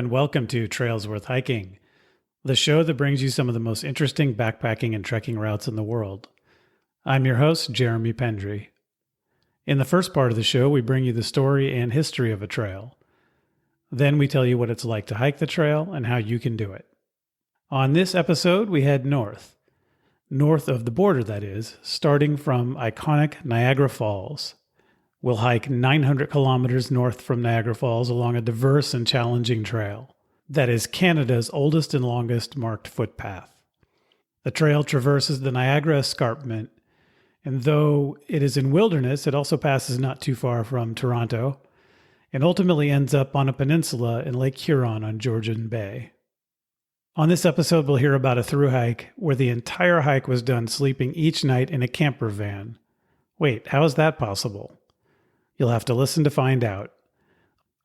and welcome to Trails Worth Hiking, the show that brings you some of the most interesting backpacking and trekking routes in the world. I'm your host, Jeremy Pendry. In the first part of the show, we bring you the story and history of a trail. Then we tell you what it's like to hike the trail and how you can do it. On this episode, we head north of the border, that is, starting from iconic Niagara Falls. We'll hike 900 kilometers north from Niagara Falls along a diverse and challenging trail that is Canada's oldest and longest marked footpath. The trail traverses the Niagara Escarpment, and though it is in wilderness, it also passes not too far from Toronto and ultimately ends up on a peninsula in Lake Huron on Georgian Bay. On this episode, we'll hear about a thru hike where the entire hike was done sleeping each night in a camper van. Wait, how is that possible? You'll have to listen to find out.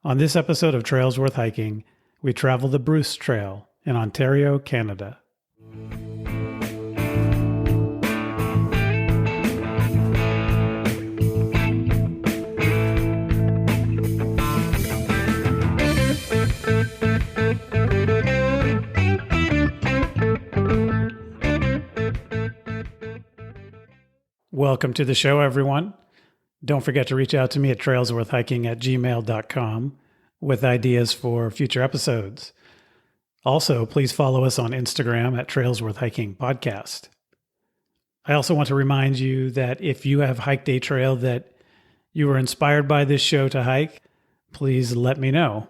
On this episode of Trails Worth Hiking, we travel the Bruce Trail in Ontario, Canada. Welcome to the show, everyone. Don't forget to reach out to me at trailsworthhiking@gmail.com with ideas for future episodes. Also, please follow us on Instagram at trailsworthhiking podcast. I also want to remind you that if you have hiked a trail that you were inspired by this show to hike, please let me know.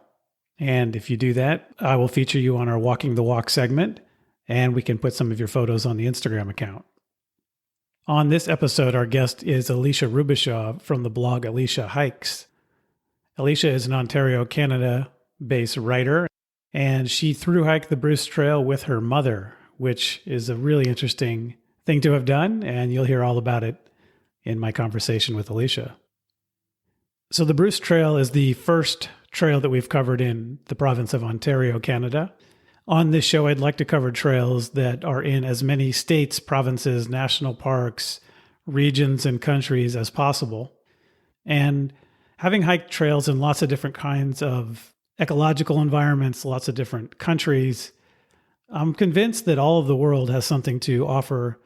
And if you do that, I will feature you on our Walking the Walk segment, and we can put some of your photos on the Instagram account. On this episode, our guest is Elisha Rubacha from the blog Elisha Hikes. Elisha is an Ontario, Canada-based writer, and she thru-hiked the Bruce Trail with her mother, which is a really interesting thing to have done, and you'll hear all about it in my conversation with Elisha. So the Bruce Trail is the first trail that we've covered in the province of Ontario, Canada. On this show, I'd like to cover trails that are in as many states, provinces, national parks, regions, and countries as possible. And having hiked trails in lots of different kinds of ecological environments, lots of different countries, I'm convinced that all of the world has something to offer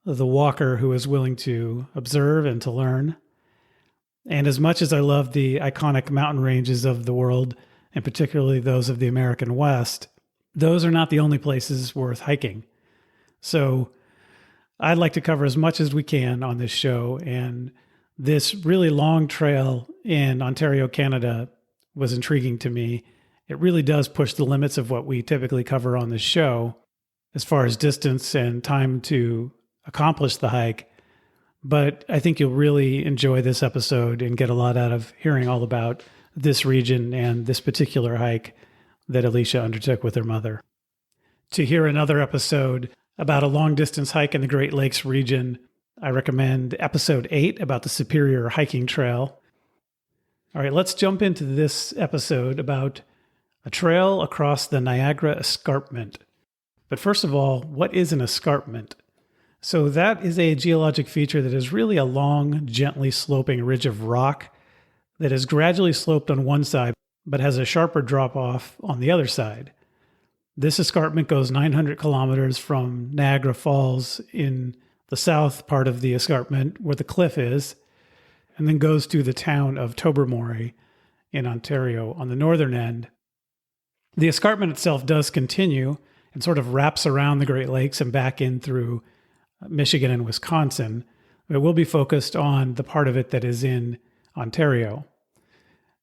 the walker who is willing to observe and to learn. And as much as I love the iconic mountain ranges of the world, and particularly those of the American West, those are not the only places worth hiking. So I'd like to cover as much as we can on this show. And this really long trail in Ontario, Canada was intriguing to me. It really does push the limits of what we typically cover on this show as far as distance and time to accomplish the hike. But I think you'll really enjoy this episode and get a lot out of hearing all about this region and this particular hike that Elisha undertook with her mother. To hear another episode about a long-distance hike in the Great Lakes region, I recommend episode 8 about the Superior Hiking Trail. All right, let's jump into this episode about a trail across the Niagara Escarpment. But first of all, what is an escarpment? So that is a geologic feature that is really a long, gently sloping ridge of rock that is gradually sloped on one side, but has a sharper drop-off on the other side. This escarpment goes 900 kilometers from Niagara Falls in the south part of the escarpment, where the cliff is, and then goes to the town of Tobermory in Ontario on the northern end. The escarpment itself does continue and sort of wraps around the Great Lakes and back in through Michigan and Wisconsin. It will be focused on the part of it that is in Ontario.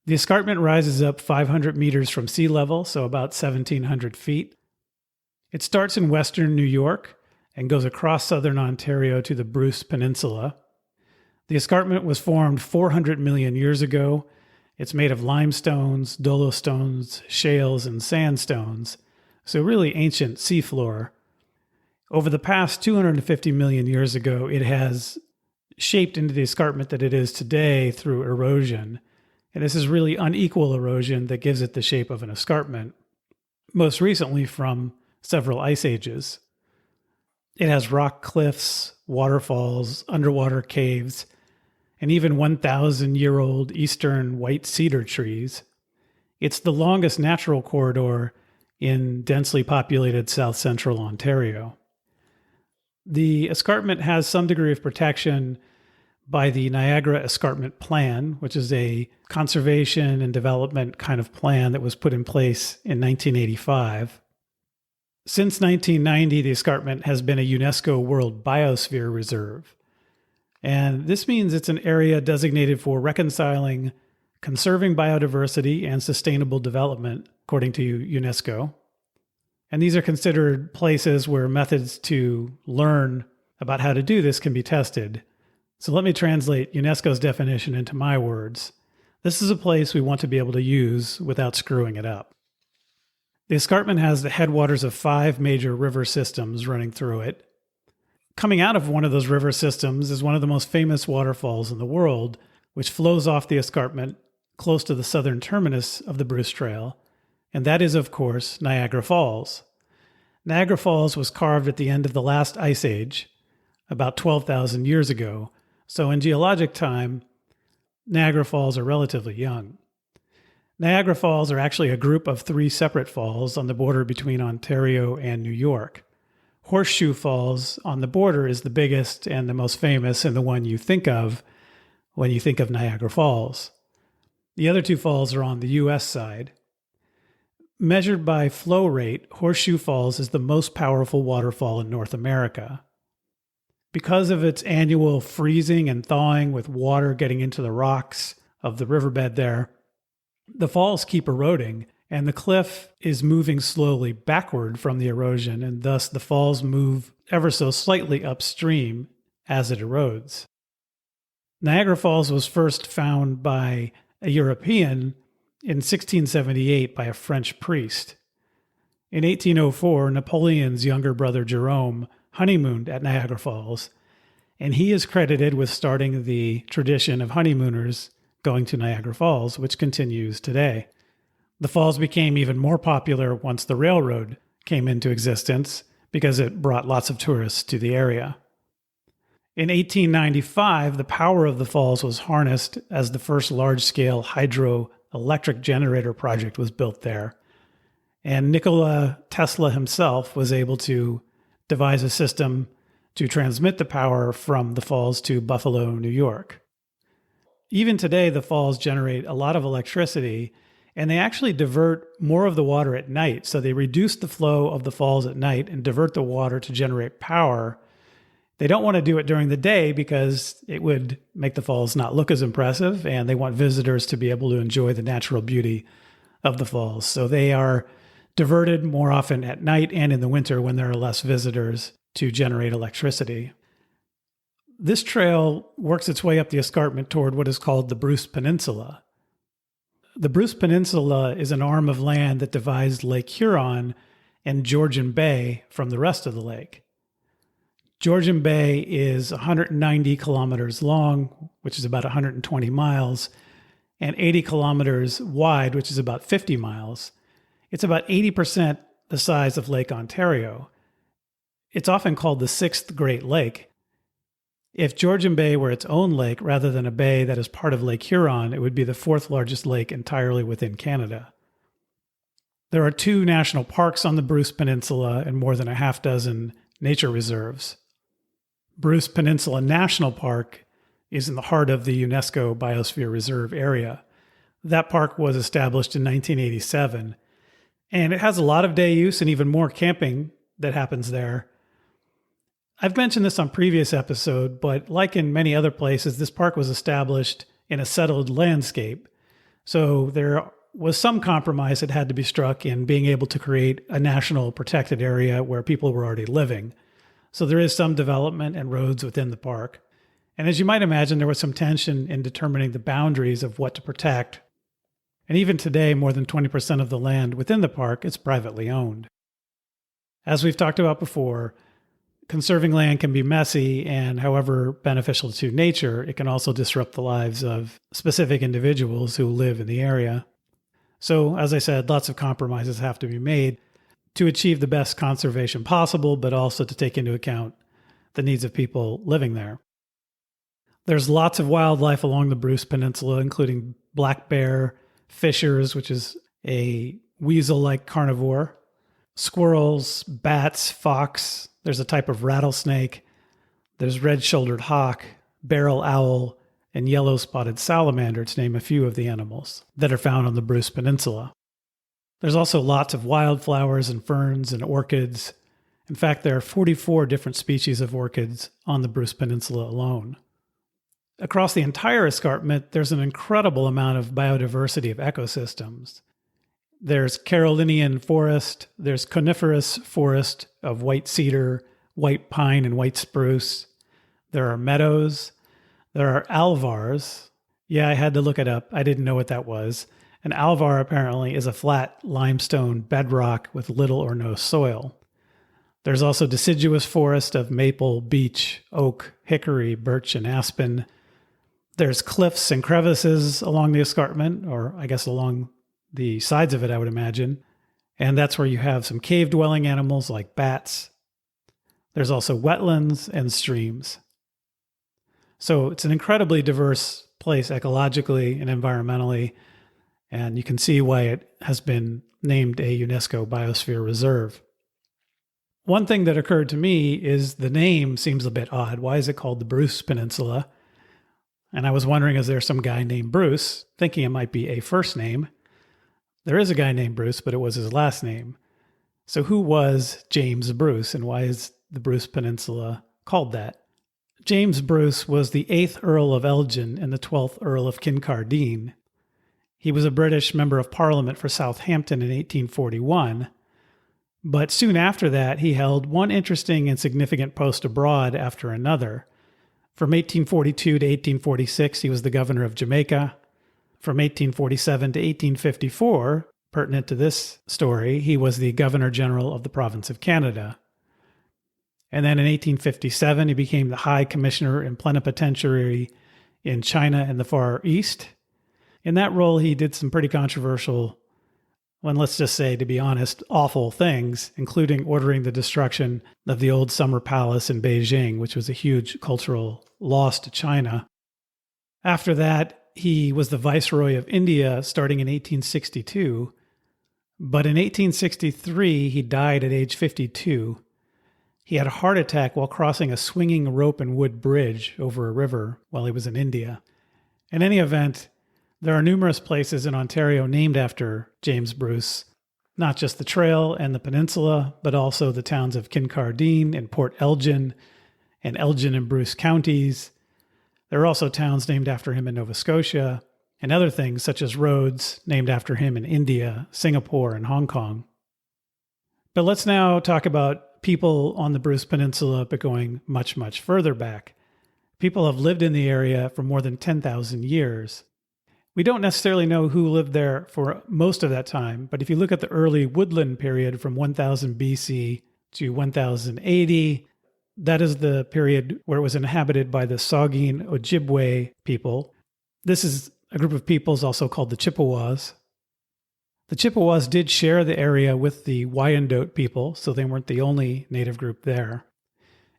The escarpment rises up 500 meters from sea level, so about 1,700 feet. It starts in western New York and goes across southern Ontario to the Bruce Peninsula. The escarpment was formed 400 million years ago. It's made of limestones, dolostones, shales, and sandstones, so really ancient seafloor. Over the past 250 million years ago, it has shaped into the escarpment that it is today through erosion. And this is really unequal erosion that gives it the shape of an escarpment, most recently from several ice ages. It has rock cliffs, waterfalls, underwater caves, and even 1,000-year-old eastern white cedar trees. It's the longest natural corridor in densely populated south-central Ontario. The escarpment has some degree of protection by the Niagara Escarpment Plan, which is a conservation and development kind of plan that was put in place in 1985. Since 1990, the escarpment has been a UNESCO World Biosphere Reserve. And this means it's an area designated for reconciling conserving biodiversity and sustainable development, according to UNESCO. And these are considered places where methods to learn about how to do this can be tested. So let me translate UNESCO's definition into my words. This is a place we want to be able to use without screwing it up. The escarpment has the headwaters of 5 major river systems running through it. Coming out of one of those river systems is one of the most famous waterfalls in the world, which flows off the escarpment close to the southern terminus of the Bruce Trail, and that is, of course, Niagara Falls. Niagara Falls was carved at the end of the last ice age, about 12,000 years ago, so in geologic time, Niagara Falls are relatively young. Niagara Falls are actually a group of 3 separate falls on the border between Ontario and New York. Horseshoe Falls on the border is the biggest and the most famous and the one you think of when you think of Niagara Falls. The other 2 falls are on the U.S. side. Measured by flow rate, Horseshoe Falls is the most powerful waterfall in North America. Because of its annual freezing and thawing with water getting into the rocks of the riverbed there, the falls keep eroding, and the cliff is moving slowly backward from the erosion, and thus the falls move ever so slightly upstream as it erodes. Niagara Falls was first found by a European in 1678 by a French priest. In 1804, Napoleon's younger brother Jerome honeymooned at Niagara Falls, and he is credited with starting the tradition of honeymooners going to Niagara Falls, which continues today. The falls became even more popular once the railroad came into existence because it brought lots of tourists to the area. In 1895, the power of the falls was harnessed as the first large-scale hydroelectric generator project was built there. And Nikola Tesla himself was able to devise a system to transmit the power from the falls to Buffalo, New York. Even today, the falls generate a lot of electricity, and they actually divert more of the water at night. So they reduce the flow of the falls at night and divert the water to generate power. They don't want to do it during the day because it would make the falls not look as impressive, and they want visitors to be able to enjoy the natural beauty of the falls. So they are diverted more often at night and in the winter when there are less visitors to generate electricity. This trail works its way up the escarpment toward what is called the Bruce Peninsula. The Bruce Peninsula is an arm of land that divides Lake Huron and Georgian Bay from the rest of the lake. Georgian Bay is 190 kilometers long, which is about 120 miles, and 80 kilometers wide, which is about 50 miles. It's about 80% the size of Lake Ontario. It's often called the 6th Great Lake. If Georgian Bay were its own lake rather than a bay that is part of Lake Huron, it would be the 4th largest lake entirely within Canada. There are 2 national parks on the Bruce Peninsula and more than a half dozen nature reserves. Bruce Peninsula National Park is in the heart of the UNESCO Biosphere Reserve area. That park was established in 1987, and it has a lot of day use and even more camping that happens there. I've mentioned this on previous episode, but like in many other places, this park was established in a settled landscape. So there was some compromise that had to be struck in being able to create a national protected area where people were already living. So there is some development and roads within the park. And as you might imagine, there was some tension in determining the boundaries of what to protect. And even today, more than 20% of the land within the park is privately owned. As we've talked about before, conserving land can be messy, and however beneficial to nature, it can also disrupt the lives of specific individuals who live in the area. So, as I said, lots of compromises have to be made to achieve the best conservation possible, but also to take into account the needs of people living there. There's lots of wildlife along the Bruce Peninsula, including black bear, fishers, which is a weasel-like carnivore, squirrels, bats, fox. There's a type of rattlesnake. There's red-shouldered hawk, barrel owl, and yellow-spotted salamander, to name a few of the animals that are found on the Bruce Peninsula. There's also lots of wildflowers and ferns and orchids. In fact, there are 44 different species of orchids on the Bruce Peninsula alone. Across the entire escarpment, there's an incredible amount of biodiversity of ecosystems. There's Carolinian forest, there's coniferous forest of white cedar, white pine, and white spruce. There are meadows. There are alvars. Yeah, I had to look it up. I didn't know what that was. An alvar apparently is a flat limestone bedrock with little or no soil. There's also deciduous forest of maple, beech, oak, hickory, birch, and aspen. There's cliffs and crevices along the escarpment, or I guess along the sides of it, I would imagine. And that's where you have some cave-dwelling animals like bats. There's also wetlands and streams. So it's an incredibly diverse place ecologically and environmentally, and you can see why it has been named a UNESCO Biosphere Reserve. One thing that occurred to me is the name seems a bit odd. Why is it called the Bruce Peninsula? And I was wondering, is there some guy named Bruce, thinking it might be a first name. There is a guy named Bruce, but it was his last name. So who was James Bruce, and why is the Bruce Peninsula called that? James Bruce was the 8th Earl of Elgin and the 12th Earl of Kincardine. He was a British Member of Parliament for Southampton in 1841, but soon after that he held one interesting and significant post abroad after another. From 1842 to 1846, he was the governor of Jamaica. From 1847 to 1854, pertinent to this story, he was the Governor General of the province of Canada. And then in 1857, he became the High Commissioner and Plenipotentiary in China and the Far East. In that role, he did some pretty controversial, well, let's just say, to be honest, awful things, including ordering the destruction of the old Summer Palace in Beijing, which was a huge cultural loss to China. After that, he was the Viceroy of India starting in 1862, but in 1863, he died at age 52. He had a heart attack while crossing a swinging rope and wood bridge over a river while he was in India. In any event, there are numerous places in Ontario named after James Bruce, not just the trail and the peninsula, but also the towns of Kincardine and Port Elgin and Bruce counties. There are also towns named after him in Nova Scotia, and other things such as roads named after him in India, Singapore, and Hong Kong. But let's now talk about people on the Bruce Peninsula, but going much, much further back. People have lived in the area for more than 10,000 years. We don't necessarily know who lived there for most of that time, but if you look at the early woodland period from 1000 BC to 1080, that is the period where it was inhabited by the Saugeen Ojibwe people. This is a group of peoples also called the Chippewas. The Chippewas did share the area with the Wyandot people, so they weren't the only native group there.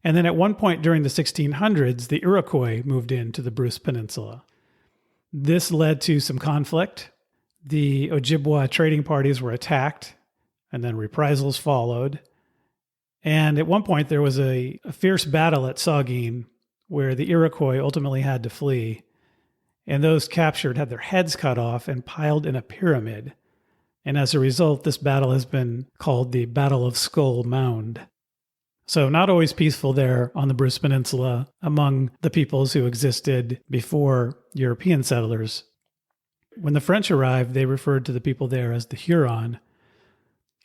And then at one point during the 1600s, the Iroquois moved into the Bruce Peninsula. This led to some conflict. The Ojibwa trading parties were attacked, and then reprisals followed. And at one point, there was a fierce battle at Saugeen where the Iroquois ultimately had to flee. And those captured had their heads cut off and piled in a pyramid. And as a result, this battle has been called the Battle of Skull Mound. So not always peaceful there on the Bruce Peninsula among the peoples who existed before European settlers. When the French arrived, they referred to the people there as the Huron,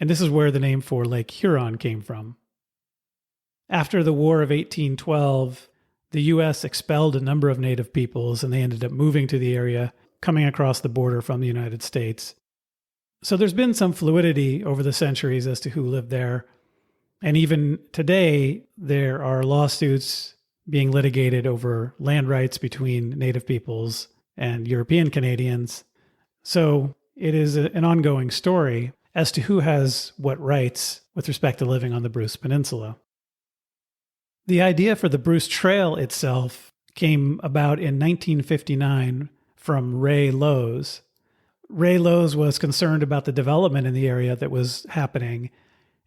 and this is where the name for Lake Huron came from. After the War of 1812, the U.S. expelled a number of native peoples, and they ended up moving to the area, coming across the border from the United States. So there's been some fluidity over the centuries as to who lived there. And even today, there are lawsuits being litigated over land rights between Native peoples and European Canadians. So it is an ongoing story as to who has what rights with respect to living on the Bruce Peninsula. The idea for the Bruce Trail itself came about in 1959 from Ray Lowes. Ray Lowe's was concerned about the development in the area that was happening,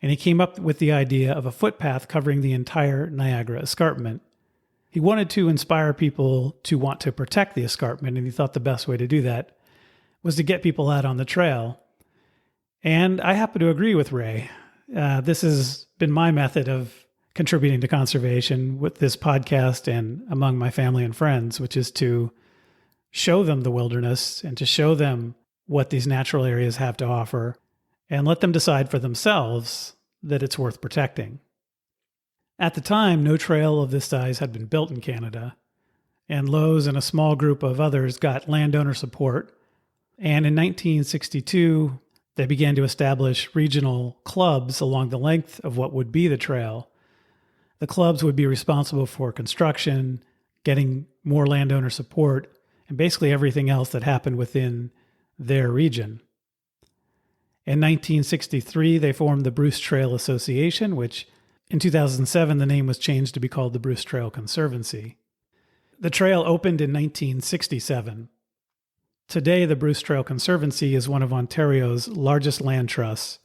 and he came up with the idea of a footpath covering the entire Niagara Escarpment. He wanted to inspire people to want to protect the escarpment, and he thought the best way to do that was to get people out on the trail. And I happen to agree with Ray. This has been my method of contributing to conservation with this podcast and among my family and friends, which is to show them the wilderness and to show them what these natural areas have to offer and let them decide for themselves that it's worth protecting. At the time, no trail of this size had been built in Canada, and Lowe's and a small group of others got landowner support. And in 1962, they began to establish regional clubs along the length of what would be the trail. The clubs would be responsible for construction, getting more landowner support, and basically everything else that happened within their region. In 1963, they formed the Bruce Trail Association, which in 2007, the name was changed to be called the Bruce Trail Conservancy. The trail opened in 1967. Today, the Bruce Trail Conservancy is one of Ontario's largest land trusts,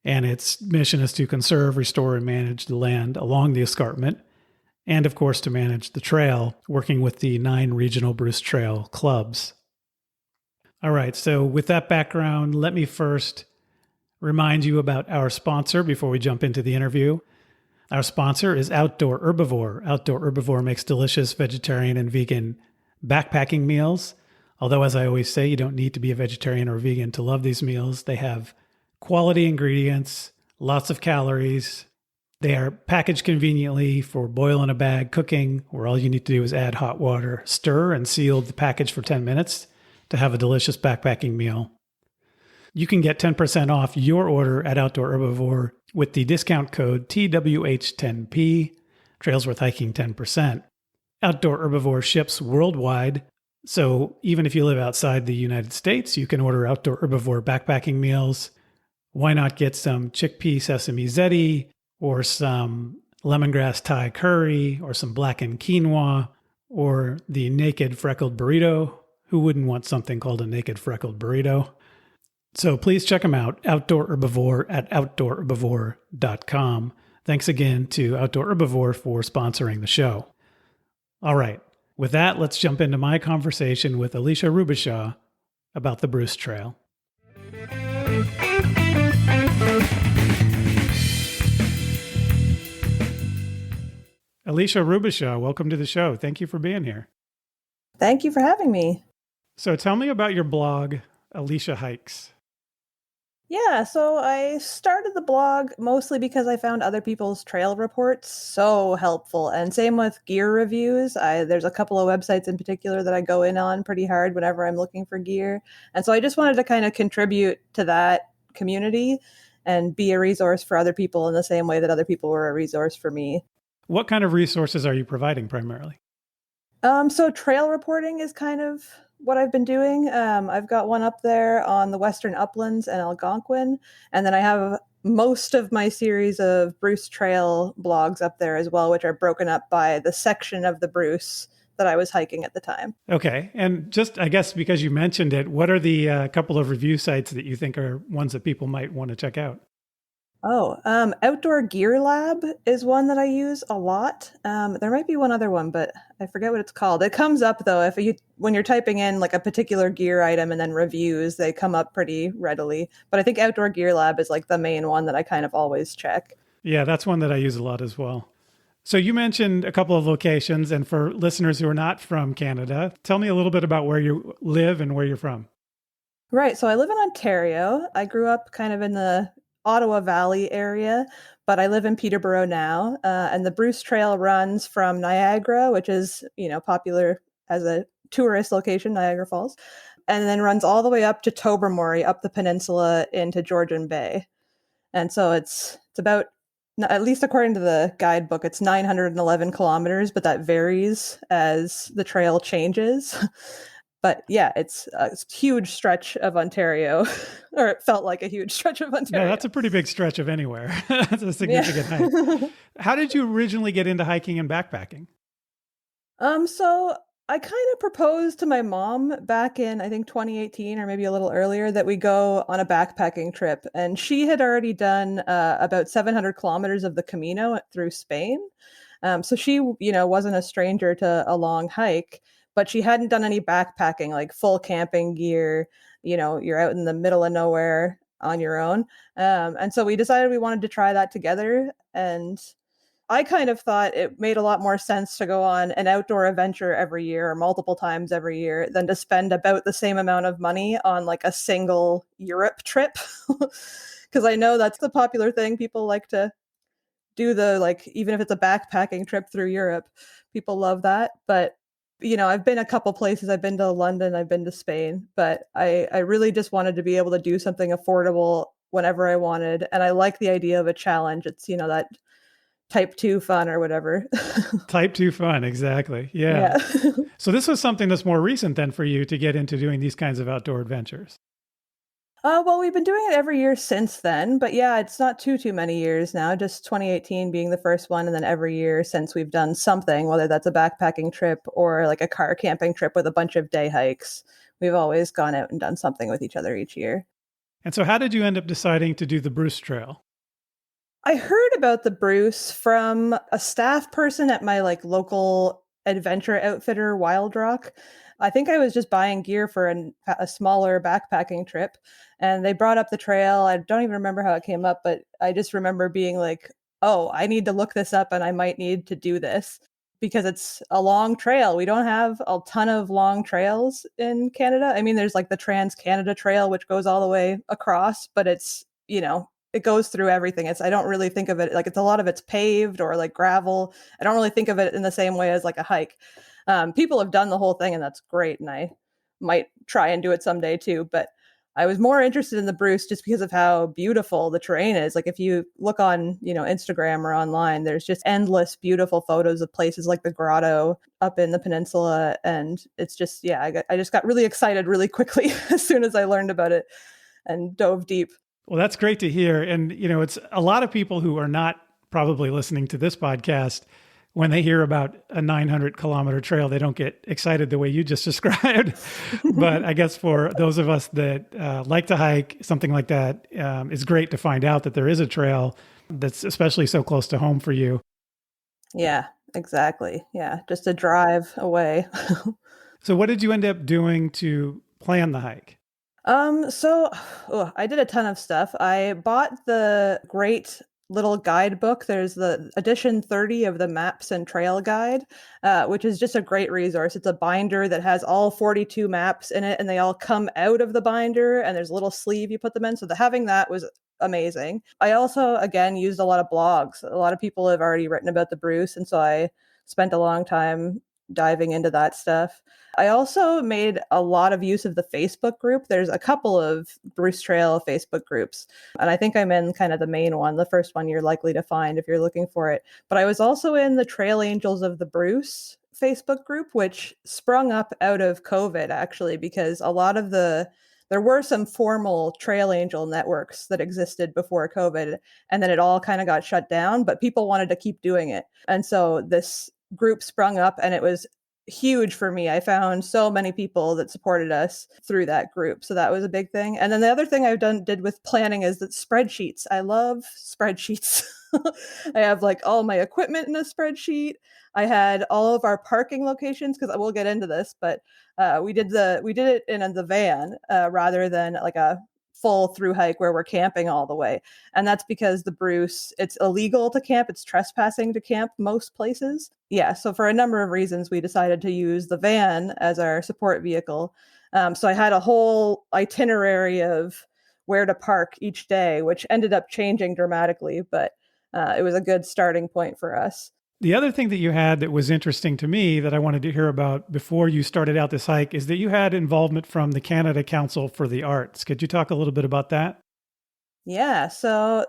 and its mission is to conserve, restore, and manage the land along the escarpment, and of course to manage the trail, working with the 9 regional Bruce Trail clubs. All right, so with that background, let me first remind you about our sponsor before we jump into the interview. Our sponsor is Outdoor Herbivore. Outdoor Herbivore makes delicious vegetarian and vegan backpacking meals. Although, as I always say, you don't need to be a vegetarian or vegan to love these meals. They have quality ingredients, lots of calories. They are packaged conveniently for boil in a bag cooking, where all you need to do is add hot water, stir, and seal the package for 10 minutes to have a delicious backpacking meal. You can get 10% off your order at Outdoor Herbivore with the discount code TWH10P, Trails Worth Hiking 10%. Outdoor Herbivore ships worldwide, so even if you live outside the United States, you can order Outdoor Herbivore backpacking meals. Why not get some chickpea sesame ziti, or some lemongrass Thai curry, or some blackened quinoa, or the naked freckled burrito? Who wouldn't want something called a naked freckled burrito? So please check them out, Outdoor Herbivore at outdoorherbivore.com. Thanks again to Outdoor Herbivore for sponsoring the show. All right, with that, let's jump into my conversation with Elisha Rubacha about the Bruce Trail. Elisha Rubacha, welcome to the show. Thank you for being here. Thank you for having me. So tell me about your blog, Elisha Hikes. Yeah, so I started the blog mostly because I found other people's trail reports so helpful. And same with gear reviews. There's a couple of websites in particular that I go in on pretty hard whenever I'm looking for gear. And so I just wanted to kind of contribute to that community and be a resource for other people in the same way that other people were a resource for me. What kind of resources are you providing primarily? So trail reporting is kind of what I've been doing. I've got one up there on the Western Uplands and Algonquin, and then I have most of my series of Bruce Trail blogs up there as well, which are broken up by the section of the Bruce that I was hiking at the time. Okay. And just, I guess, because you mentioned it, what are the couple of review sites that you think are ones that people might want to check out? Outdoor Gear Lab is one that I use a lot. There might be one other one, but I forget what it's called. It comes up though, when you're typing in like a particular gear item and then reviews, they come up pretty readily. But I think Outdoor Gear Lab is like the main one that I kind of always check. Yeah, that's one that I use a lot as well. So you mentioned a couple of locations, and for listeners who are not from Canada, tell me a little bit about where you live and where you're from. Right. So I live in Ontario. I grew up kind of in the Ottawa Valley area, but I live in Peterborough now. And the Bruce Trail runs from Niagara, which is, popular as a tourist location, Niagara Falls, and then runs all the way up to Tobermory, up the peninsula into Georgian Bay. And so it's about, at least according to the guidebook, it's 911 kilometers, but that varies as the trail changes. But yeah, it's a huge stretch of Ontario, or it felt like a huge stretch of Ontario. Yeah, that's a pretty big stretch of anywhere. That's a significant hike. How did you originally get into hiking and backpacking? So I kind of proposed to my mom back in, I think, 2018 or maybe a little earlier that we go on a backpacking trip. And she had already done about 700 kilometers of the Camino through Spain. So she, wasn't a stranger to a long hike, but she hadn't done any backpacking, like full camping gear. You're out in the middle of nowhere on your own. And so we decided we wanted to try that together. And I kind of thought it made a lot more sense to go on an outdoor adventure every year or multiple times every year than to spend about the same amount of money on like a single Europe trip. Because I know that's the popular thing. People like to do even if it's a backpacking trip through Europe, people love that. But, I've been a couple places. I've been to London, I've been to Spain, but I really just wanted to be able to do something affordable whenever I wanted. And I like the idea of a challenge. It's, that type 2 fun or whatever. Type 2 fun, exactly. Yeah. Yeah. So this was something that's more recent then for you to get into doing these kinds of outdoor adventures. Well, we've been doing it every year since then, but yeah, it's not too many years now, just 2018 being the first one. And then every year since we've done something, whether that's a backpacking trip or like a car camping trip with a bunch of day hikes, we've always gone out and done something with each other each year. And so how did you end up deciding to do the Bruce Trail? I heard about the Bruce from a staff person at my like local adventure outfitter, Wild Rock. I think I was just buying gear for a smaller backpacking trip, and they brought up the trail. I don't even remember how it came up, but I just remember being like, "Oh, I need to look this up, and I might need to do this because it's a long trail. We don't have a ton of long trails in Canada. I mean, there's like the Trans Canada Trail, which goes all the way across, but it's it goes through everything. I don't really think of it like it's a lot of it's paved or like gravel. I don't really think of it in the same way as like a hike. People have done the whole thing and that's great. And I might try and do it someday too. But I was more interested in the Bruce just because of how beautiful the terrain is. Like if you look on, Instagram or online, there's just endless beautiful photos of places like the grotto up in the peninsula. And it's just, yeah, I just got really excited really quickly as soon as I learned about it and dove deep. Well, that's great to hear. And, it's a lot of people who are not probably listening to this podcast. When they hear about a 900-kilometer trail, they don't get excited the way you just described. But I guess for those of us that like to hike, something like that, it's great to find out that there is a trail that's especially so close to home for you. Yeah, exactly. Yeah, just a drive away. So what did you end up doing to plan the hike? I did a ton of stuff. I bought the great little guidebook. There's the edition 30 of the Maps and Trail Guide, which is just a great resource. It's a binder that has all 42 maps in it, and they all come out of the binder, and there's a little sleeve you put them in. So having that was amazing. I also, again, used a lot of blogs. A lot of people have already written about the Bruce, and so I spent a long time diving into that stuff. I also made a lot of use of the Facebook group. There's a couple of Bruce Trail Facebook groups, and I think I'm in kind of the main one, the first one you're likely to find if you're looking for it. But I was also in the Trail Angels of the Bruce Facebook group, which sprung up out of COVID, actually, because there were some formal Trail Angel networks that existed before COVID, and then it all kind of got shut down, but people wanted to keep doing it. And so this group sprung up, and it was huge for me. I found so many people that supported us through that group. So that was a big thing. And then the other thing I've did with planning is that spreadsheets. I love spreadsheets. I have like all my equipment in a spreadsheet. I had all of our parking locations because we'll get into this, but we did it in the van rather than like a full through hike where we're camping all the way. And that's because the Bruce, it's illegal to camp. It's trespassing to camp most places. Yeah. So for a number of reasons, we decided to use the van as our support vehicle. So I had a whole itinerary of where to park each day, which ended up changing dramatically, but it was a good starting point for us. The other thing that you had that was interesting to me that I wanted to hear about before you started out this hike is that you had involvement from the Canada Council for the Arts. Could you talk a little bit about that? Yeah, so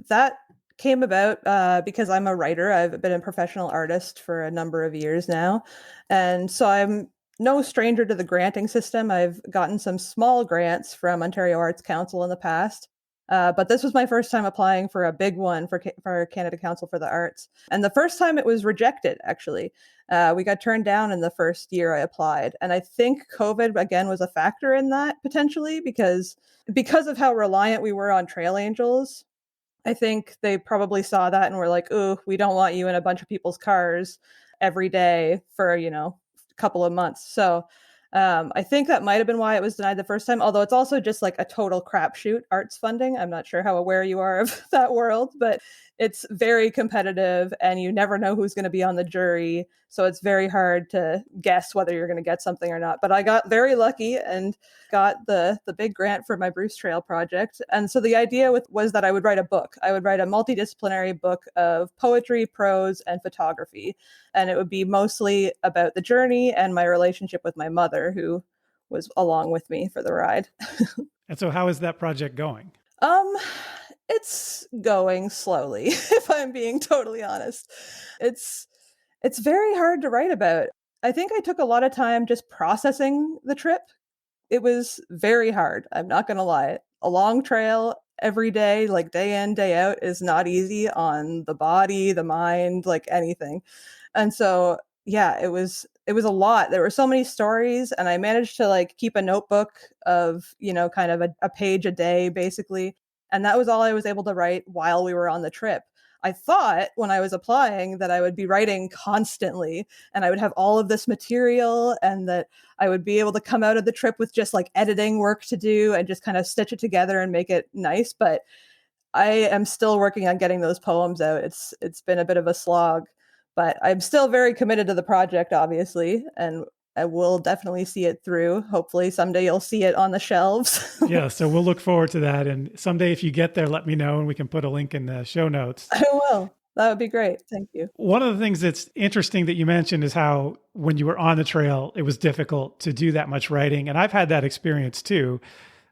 that came about because I'm a writer. I've been a professional artist for a number of years now. And so I'm no stranger to the granting system. I've gotten some small grants from Ontario Arts Council in the past. But this was my first time applying for a big one for Canada Council for the Arts. And the first time it was rejected, actually. We got turned down in the first year I applied. And I think COVID, again, was a factor in that potentially because of how reliant we were on trail angels. I think they probably saw that and were like, "Ooh, we don't want you in a bunch of people's cars every day for, a couple of months." So I think that might have been why it was denied the first time, although it's also just like a total crapshoot, arts funding. I'm not sure how aware you are of that world, but it's very competitive and you never know who's going to be on the jury. So it's very hard to guess whether you're going to get something or not. But I got very lucky and got the big grant for my Bruce Trail project. And so the idea was that I would write a book. I would write a multidisciplinary book of poetry, prose, and photography. And it would be mostly about the journey and my relationship with my mother, who was along with me for the ride. And so how is that project going? It's going slowly, if I'm being totally honest. It's very hard to write about. I think I took a lot of time just processing the trip. It was very hard. I'm not going to lie. A long trail every day, like day in, day out, is not easy on the body, the mind, like anything. And so, yeah, it was a lot. There were so many stories, and I managed to like keep a notebook of, kind of a page a day, basically. And that was all I was able to write while we were on the trip. I thought when I was applying that I would be writing constantly and I would have all of this material and that I would be able to come out of the trip with just like editing work to do and just kind of stitch it together and make it nice. But I am still working on getting those poems out. It's been a bit of a slog, but I'm still very committed to the project, obviously, and I will definitely see it through. Hopefully someday you'll see it on the shelves. Yeah, so we'll look forward to that. And someday if you get there, let me know and we can put a link in the show notes. I will. That would be great. Thank you. One of the things that's interesting that you mentioned is how when you were on the trail, it was difficult to do that much writing. And I've had that experience too.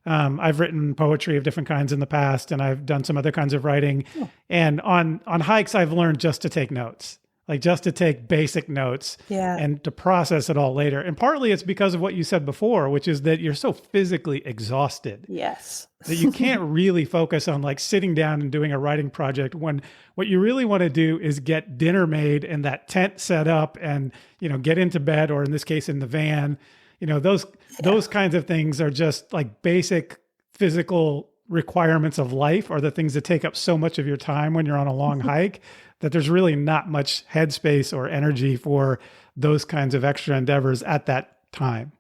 I've written poetry of different kinds in the past, and I've done some other kinds of writing. Oh. And on hikes, I've learned just to take notes. Like just to take basic notes and to process it all later. And partly it's because of what you said before, which is that you're so physically exhausted. Yes. That you can't really focus on like sitting down and doing a writing project when what you really want to do is get dinner made and that tent set up and, get into bed, or in this case, in the van. Those kinds of things are just like basic physical requirements of life, are the things that take up so much of your time when you're on a long hike, that there's really not much headspace or energy for those kinds of extra endeavors at that time.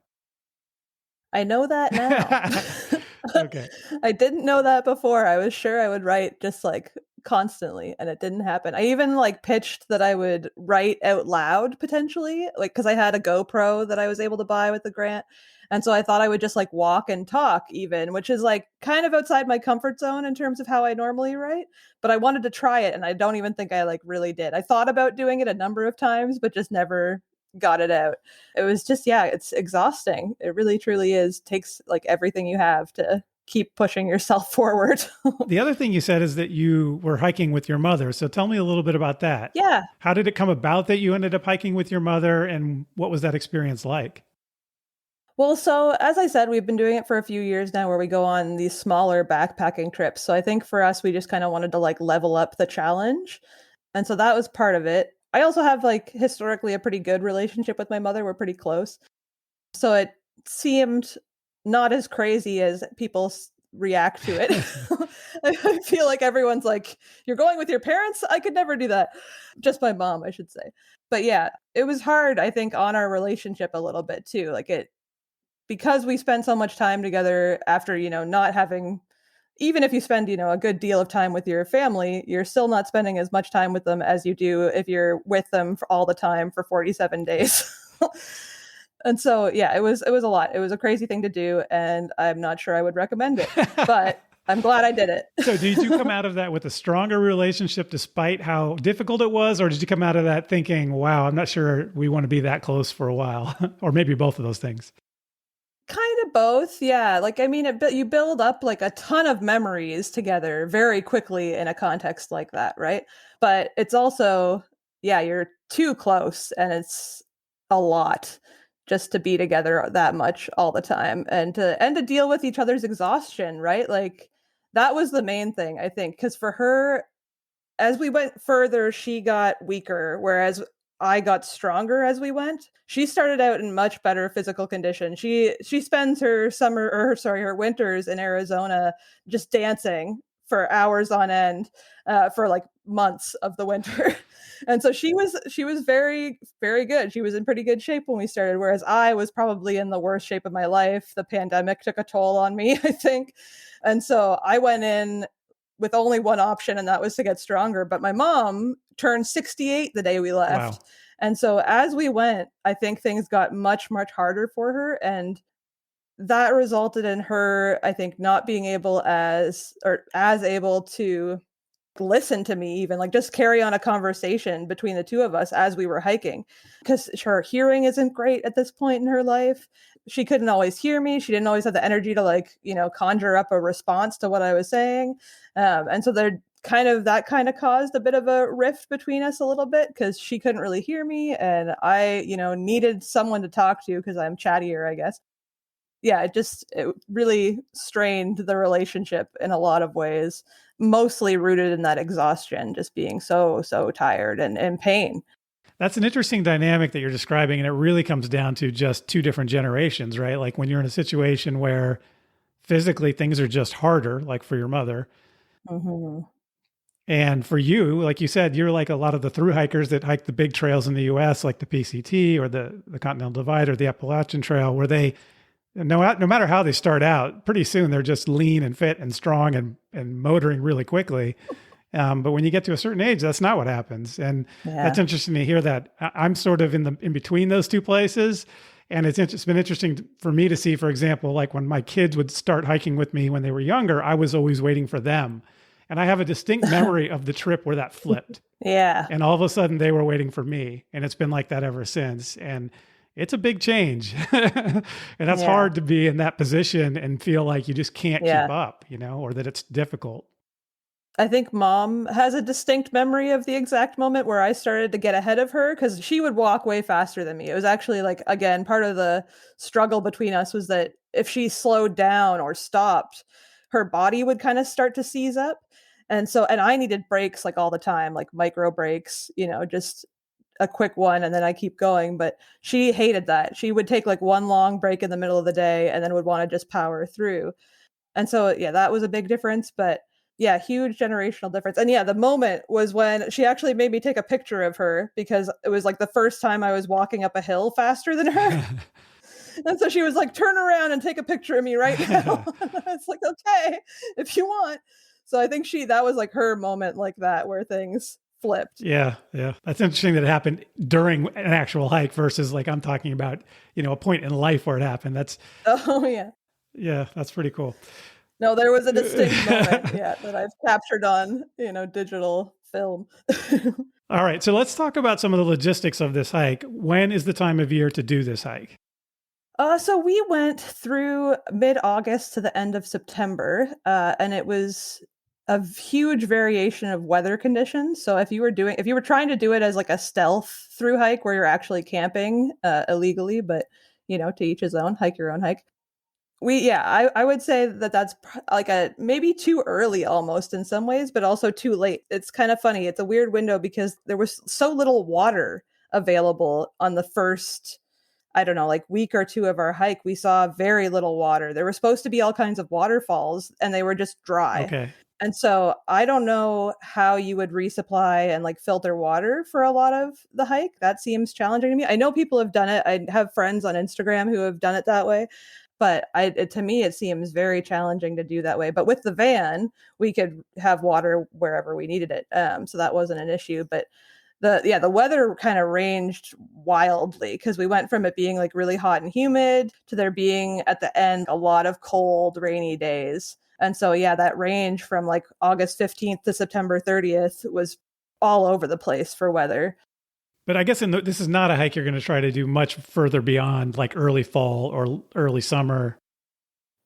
I know that now. Okay. I didn't know that before. I was sure I would write just like constantly, and it didn't happen. I even like pitched that I would write out loud potentially, like because I had a GoPro that I was able to buy with the grant. And so I thought I would just like walk and talk even, which is like kind of outside my comfort zone in terms of how I normally write. But I wanted to try it, and I don't even think I like really did. I thought about doing it a number of times, but just never got it out. It was just, it's exhausting. It really truly is. Takes like everything you have to keep pushing yourself forward. The other thing you said is that you were hiking with your mother. So tell me a little bit about that. Yeah. How did it come about that you ended up hiking with your mother, and what was that experience like? Well, so as I said, we've been doing it for a few years now where we go on these smaller backpacking trips. So I think for us, we just kind of wanted to like level up the challenge. And so that was part of it. I also have like historically a pretty good relationship with my mother. We're pretty close. So it seemed not as crazy as people react to it. I feel like everyone's like, you're going with your parents? I could never do that. Just my mom, I should say. But yeah, it was hard, I think, on our relationship a little bit too. Like because we spend so much time together after, not having, even if you spend, a good deal of time with your family, you're still not spending as much time with them as you do if you're with them for all the time for 47 days. And so, yeah, it was a lot. It was a crazy thing to do, and I'm not sure I would recommend it, but I'm glad I did it. So did you come out of that with a stronger relationship despite how difficult it was? Or did you come out of that thinking, wow, I'm not sure we want to be that close for a while? Or maybe both of those things? Kind of both. Yeah. Like, I mean, you build up like a ton of memories together very quickly in a context like that. Right. But it's also, you're too close, and it's a lot just to be together that much all the time and to deal with each other's exhaustion. Right. Like that was the main thing, I think, because for her, as we went further, she got weaker, whereas I got stronger as we went. She started out in much better physical condition. She spends her winters in Arizona just dancing for hours on end for like months of the winter. And so she was very, very good. She was in pretty good shape when we started, whereas I was probably in the worst shape of my life. The pandemic took a toll on me, I think. And so I went in with only one option, and that was to get stronger. But my mom turned 68 the day we left. Wow. And so as we went, I think things got much, much harder for her. And that resulted in her, I think, not being as able to listen to me, even like just carry on a conversation between the two of us as we were hiking, because her hearing isn't great at this point in her life. She couldn't always hear me. She didn't always have the energy to like, conjure up a response to what I was saying. And so that kind of caused a bit of a rift between us a little bit, because she couldn't really hear me and I, needed someone to talk to because I'm chattier, I guess. Yeah, it really strained the relationship in a lot of ways, mostly rooted in that exhaustion, just being so, so tired and in pain. That's an interesting dynamic that you're describing. And it really comes down to just two different generations, right? Like when you're in a situation where physically things are just harder, like for your mother. Mm-hmm. And for you, like you said, you're like a lot of the thru hikers that hike the big trails in the US, like the PCT or the Continental Divide or the Appalachian Trail, where they, no matter how they start out, pretty soon they're just lean and fit and strong and motoring really quickly. But when you get to a certain age, that's not what happens. And that's interesting to hear that. I'm sort of in between those two places. And it's been interesting for me to see, for example, like when my kids would start hiking with me when they were younger, I was always waiting for them. And I have a distinct memory of the trip where that flipped. Yeah. And all of a sudden they were waiting for me. And it's been like that ever since. And it's a big change. And that's hard to be in that position and feel like you just can't keep up, or that it's difficult. I think mom has a distinct memory of the exact moment where I started to get ahead of her, because she would walk way faster than me. It was actually like, again, part of the struggle between us was that if she slowed down or stopped, her body would kind of start to seize up. And I needed breaks like all the time, like micro breaks, just a quick one and then I keep going. But she hated that. She would take like one long break in the middle of the day and then would want to just power through. And so, that was a big difference. But yeah, huge generational difference. And the moment was when she actually made me take a picture of her, because it was like the first time I was walking up a hill faster than her. And so she was like, turn around and take a picture of me right now. It's like, okay, if you want. So I think that was like her moment like that where things flipped. Yeah. That's interesting that it happened during an actual hike versus like I'm talking about, a point in life where it happened. Oh, yeah. Yeah, that's pretty cool. No, there was a distinct moment, that I've captured on, digital film. All right. So let's talk about some of the logistics of this hike. When is the time of year to do this hike? So we went through mid-August to the end of September, and it was a huge variation of weather conditions. So if you were trying to do it as like a stealth through hike where you're actually camping illegally, but to each his own, hike your own hike. I would say that's like maybe too early almost in some ways, but also too late. It's kind of funny. It's a weird window because there was so little water available on the first, I don't know, like week or two of our hike. We saw very little water. There were supposed to be all kinds of waterfalls and they were just dry. Okay. And so I don't know how you would resupply and like filter water for a lot of the hike. That seems challenging to me. I know people have done it. I have friends on Instagram who have done it that way. But to me, it seems very challenging to do that way. But with the van, we could have water wherever we needed it. So that wasn't an issue. But the weather kind of ranged wildly, because we went from it being like really hot and humid to there being at the end a lot of cold, rainy days. And so, that range from like August 15th to September 30th was all over the place for weather. But I guess this is not a hike you're going to try to do much further beyond like early fall or early summer.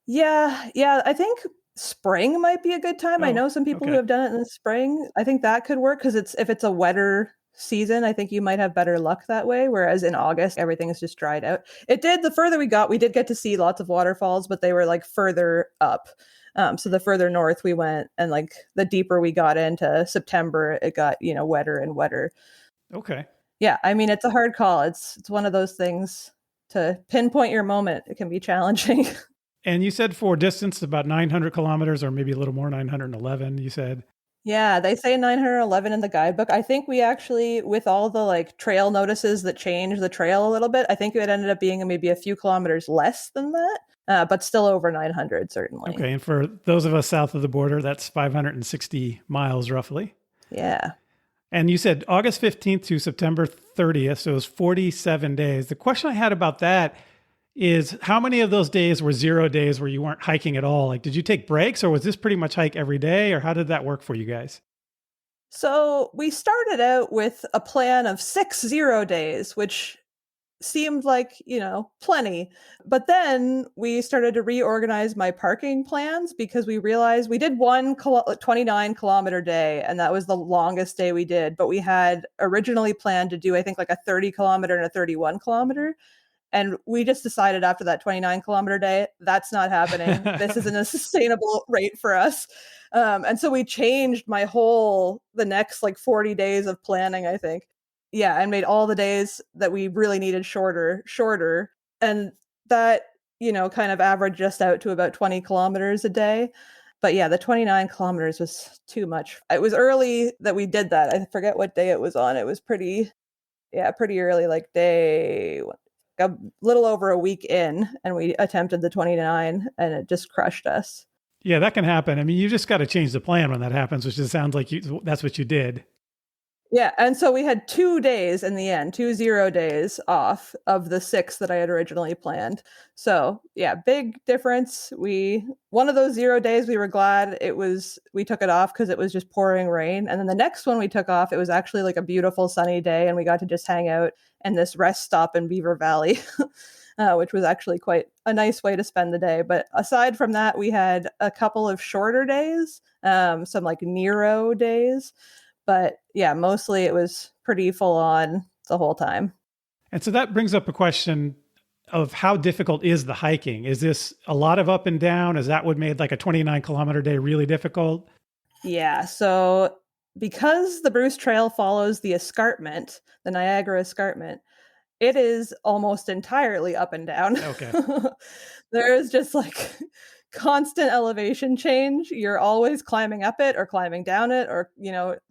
Yeah. I think spring might be a good time. I know some people who have done it in the spring. I think that could work, because if it's a wetter season, I think you might have better luck that way. Whereas in August, everything is just dried out. The further we got, we did get to see lots of waterfalls, but they were like further up. So the further north we went and like the deeper we got into September, it got, wetter and wetter. Okay. Yeah, I mean, it's a hard call. It's one of those things to pinpoint your moment. It can be challenging. And you said for distance about 900 kilometers or maybe a little more, 911, you said. Yeah, they say 911 in the guidebook. I think we actually, with all the like trail notices that change the trail a little bit, I think it ended up being maybe a few kilometers less than that, but still over 900, certainly. Okay. And for those of us south of the border, that's 560 miles roughly. Yeah. And you said August 15th to September 30th. So it was 47 days. The question I had about that is how many of those days were 0 days where you weren't hiking at all? Like, did you take breaks or was this pretty much hike every day or how did that work for you guys? So we started out with a plan of 6 0 days, which seemed like, plenty. But then we started to reorganize my parking plans because we realized we did 29-kilometer day, and that was the longest day we did. But we had originally planned to do, I think, like a 30-kilometer and a 31-kilometer. And we just decided after that 29-kilometer day, that's not happening. This isn't a sustainable rate for us. And so we changed the next like 40 days of planning, I think. Yeah, and made all the days that we really needed shorter. And that, kind of averaged just out to about 20 kilometers a day. But yeah, the 29 kilometers was too much. It was early that we did that. I forget what day it was on. It was pretty early, like a little over a week in, and we attempted the 29 and it just crushed us. Yeah, that can happen. I mean, you just got to change the plan when that happens, which just sounds like that's what you did. Yeah, and so we had 2 days in the end, 2 0 days off of the 6 that I had originally planned. So yeah, big difference. One of those 0 days, we were glad we took it off because it was just pouring rain. And then the next one we took off, it was actually like a beautiful sunny day, and we got to just hang out in this rest stop in Beaver Valley, which was actually quite a nice way to spend the day. But aside from that, we had a couple of shorter days, some like Nero days. But yeah, mostly it was pretty full on the whole time. And so that brings up a question of how difficult is the hiking? Is this a lot of up and down? Is that what made like a 29-kilometer day really difficult? Yeah. So because the Bruce Trail follows the escarpment, the Niagara Escarpment, it is almost entirely up and down. Okay. There is just like constant elevation change. You're always climbing up it or climbing down it, or,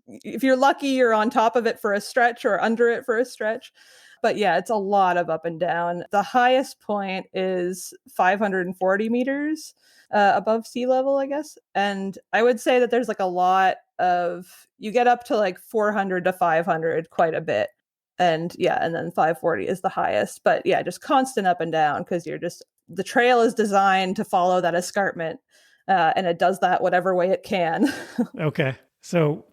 if you're lucky, you're on top of it for a stretch or under it for a stretch. But yeah, it's a lot of up and down. The highest point is 540 meters above sea level, I guess. And I would say that there's like you get up to like 400 to 500 quite a bit. And yeah, and then 540 is the highest. But yeah, just constant up and down because the trail is designed to follow that escarpment, and it does that whatever way it can. Okay. So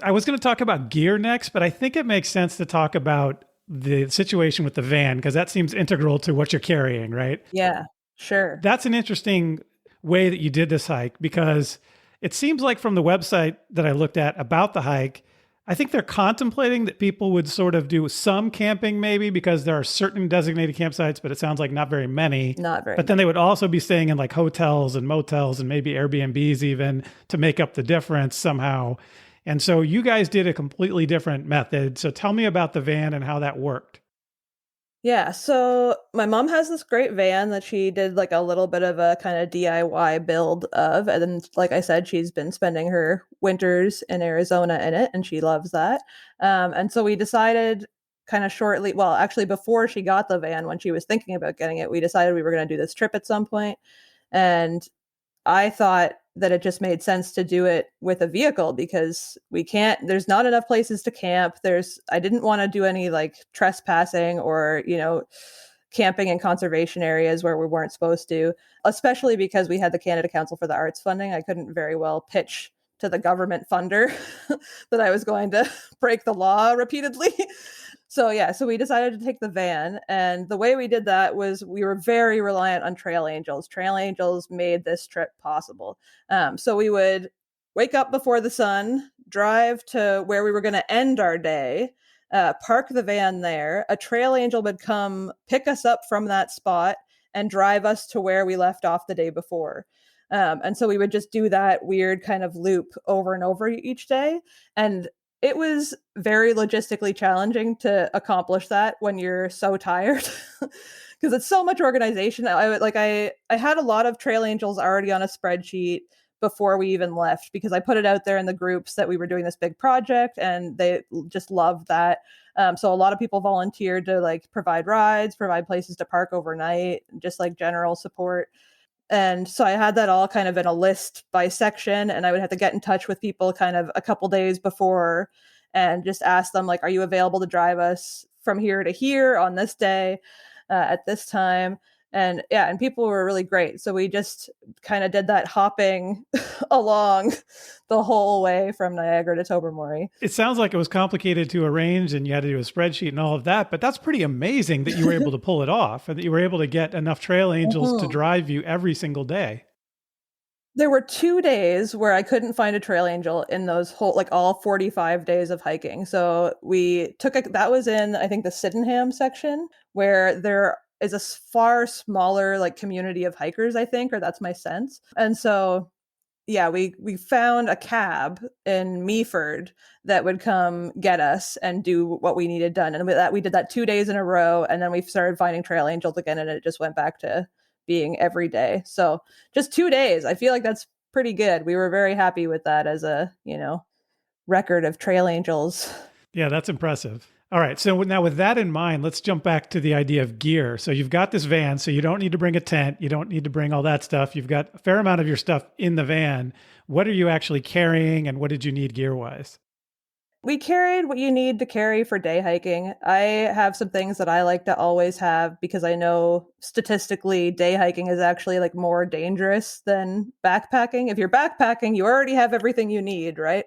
I was going to talk about gear next, but I think it makes sense to talk about the situation with the van because that seems integral to what you're carrying, right? Yeah, sure. That's an interesting way that you did this hike because it seems like from the website that I looked at about the hike, I think they're contemplating that people would sort of do some camping maybe because there are certain designated campsites, but it sounds like not very many. Not very. But then they would also be staying in like hotels and motels and maybe Airbnbs even to make up the difference somehow. And so you guys did a completely different method. So tell me about the van and how that worked. Yeah, so my mom has this great van that she did like a little bit of a kind of DIY build of. And then, like I said, she's been spending her winters in Arizona in it, and she loves that. And so we decided kind of shortly, well, actually, before she got the van, when she was thinking about getting it, we decided we were going to do this trip at some point. And I thought that it just made sense to do it with a vehicle because there's not enough places to camp. I didn't want to do any like trespassing or, camping in conservation areas where we weren't supposed to, especially because we had the Canada Council for the Arts funding. I couldn't very well pitch to the government funder that I was going to break the law repeatedly. So we decided to take the van, and the way we did that was we were very reliant on trail angels. Trail angels made this trip possible. So we would wake up before the sun, drive to where we were going to end our day, park the van there. A trail angel would come pick us up from that spot and drive us to where we left off the day before. And so we would just do that weird kind of loop over and over each day. And It was very logistically challenging to accomplish that when you're so tired because it's so much organization. I had a lot of trail angels already on a spreadsheet before we even left because I put it out there in the groups that we were doing this big project and they just loved that. So a lot of people volunteered to like provide rides, provide places to park overnight, just like general support. And so I had that all kind of in a list by section, and I would have to get in touch with people kind of a couple days before and just ask them, like, are you available to drive us from here to here on this day at this time? And yeah, and people were really great. So we just kind of did that hopping along the whole way from Niagara to Tobermory. It sounds like it was complicated to arrange and you had to do a spreadsheet and all of that, but that's pretty amazing that you were able to pull it off and that you were able to get enough trail angels to drive you every single day. There were 2 days where I couldn't find a trail angel in those whole, like all 45 days of hiking. So we took that was in, I think, the Sydenham section where there is a far smaller like community of hikers, I think, or that's my sense. And so, yeah, we found a cab in Meaford that would come get us and do what we needed done. And with that, we did that 2 days in a row. And then we started finding trail angels again, and it just went back to being every day. So just 2 days. I feel like that's pretty good. We were very happy with that as a, record of trail angels. Yeah, that's impressive. All right. So now with that in mind, let's jump back to the idea of gear. So you've got this van, so you don't need to bring a tent. You don't need to bring all that stuff. You've got a fair amount of your stuff in the van. What are you actually carrying and what did you need gear-wise? We carried what you need to carry for day hiking. I have some things that I like to always have because I know statistically day hiking is actually like more dangerous than backpacking. If you're backpacking, you already have everything you need, right?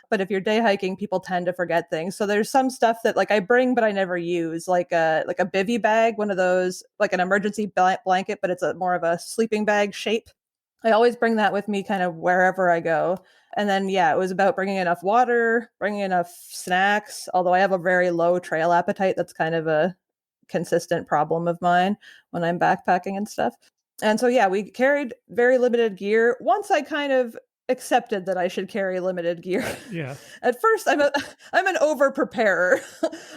But if you're day hiking, people tend to forget things. So there's some stuff that like I bring but I never use, like a bivy bag, one of those, like an emergency blanket, but it's more of a sleeping bag shape. I always bring that with me kind of wherever I go. And then, yeah, it was about bringing enough water, bringing enough snacks, although I have a very low trail appetite. That's kind of a consistent problem of mine when I'm backpacking and stuff. And so, yeah, we carried very limited gear. Once I kind of accepted that I should carry limited gear. Yeah. At first, I'm an over preparer.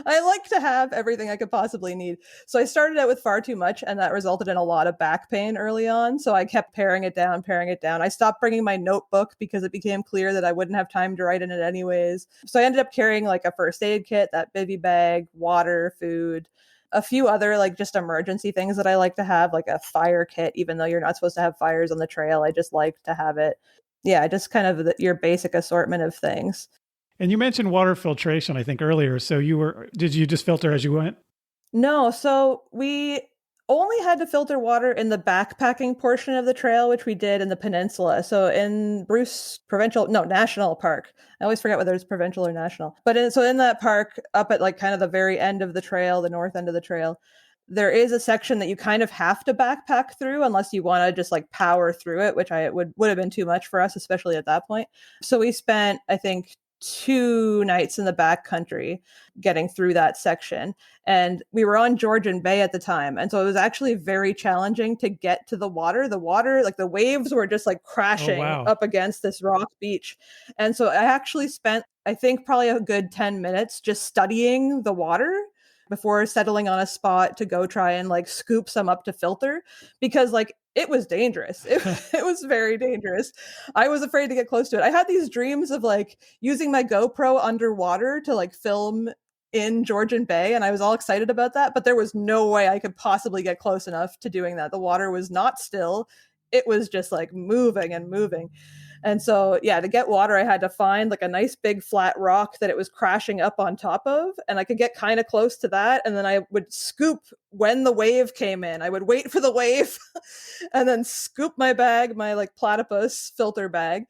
I like to have everything I could possibly need. So I started out with far too much, and that resulted in a lot of back pain early on. So I kept paring it down. I stopped bringing my notebook because it became clear that I wouldn't have time to write in it anyways. So I ended up carrying like a first aid kit, that bivy bag, water, food, a few other like just emergency things that I like to have, like a fire kit, even though you're not supposed to have fires on the trail. I just like to have it. Yeah, just kind of your basic assortment of things. And you mentioned water filtration, I think, earlier. So did you just filter as you went? No, so we only had to filter water in the backpacking portion of the trail, which we did in the peninsula. So in National Park. I always forget whether it's provincial or national. But in that park, up at like kind of the very end of the trail, the north end of the trail, there is a section that you kind of have to backpack through unless you want to just like power through it, which would have been too much for us, especially at that point. So we spent, I think, 2 nights in the backcountry getting through that section. And we were on Georgian Bay at the time. And so it was actually very challenging to get to the water. The water, like the waves were just like crashing up against this rock beach. And so I actually spent, I think, probably a good 10 minutes just studying the water before settling on a spot to go try and like scoop some up to filter, because like it was dangerous. It was very dangerous. I was afraid to get close to it. I had these dreams of like using my GoPro underwater to like film in Georgian Bay, and I was all excited about that, but there was no way I could possibly get close enough to doing that. The water was not still. It was just like moving and moving. And so, yeah, to get water, I had to find like a nice big flat rock that it was crashing up on top of. And I could get kind of close to that. And then I would scoop when the wave came in. I would wait for the wave and then scoop my bag, my like platypus filter bag.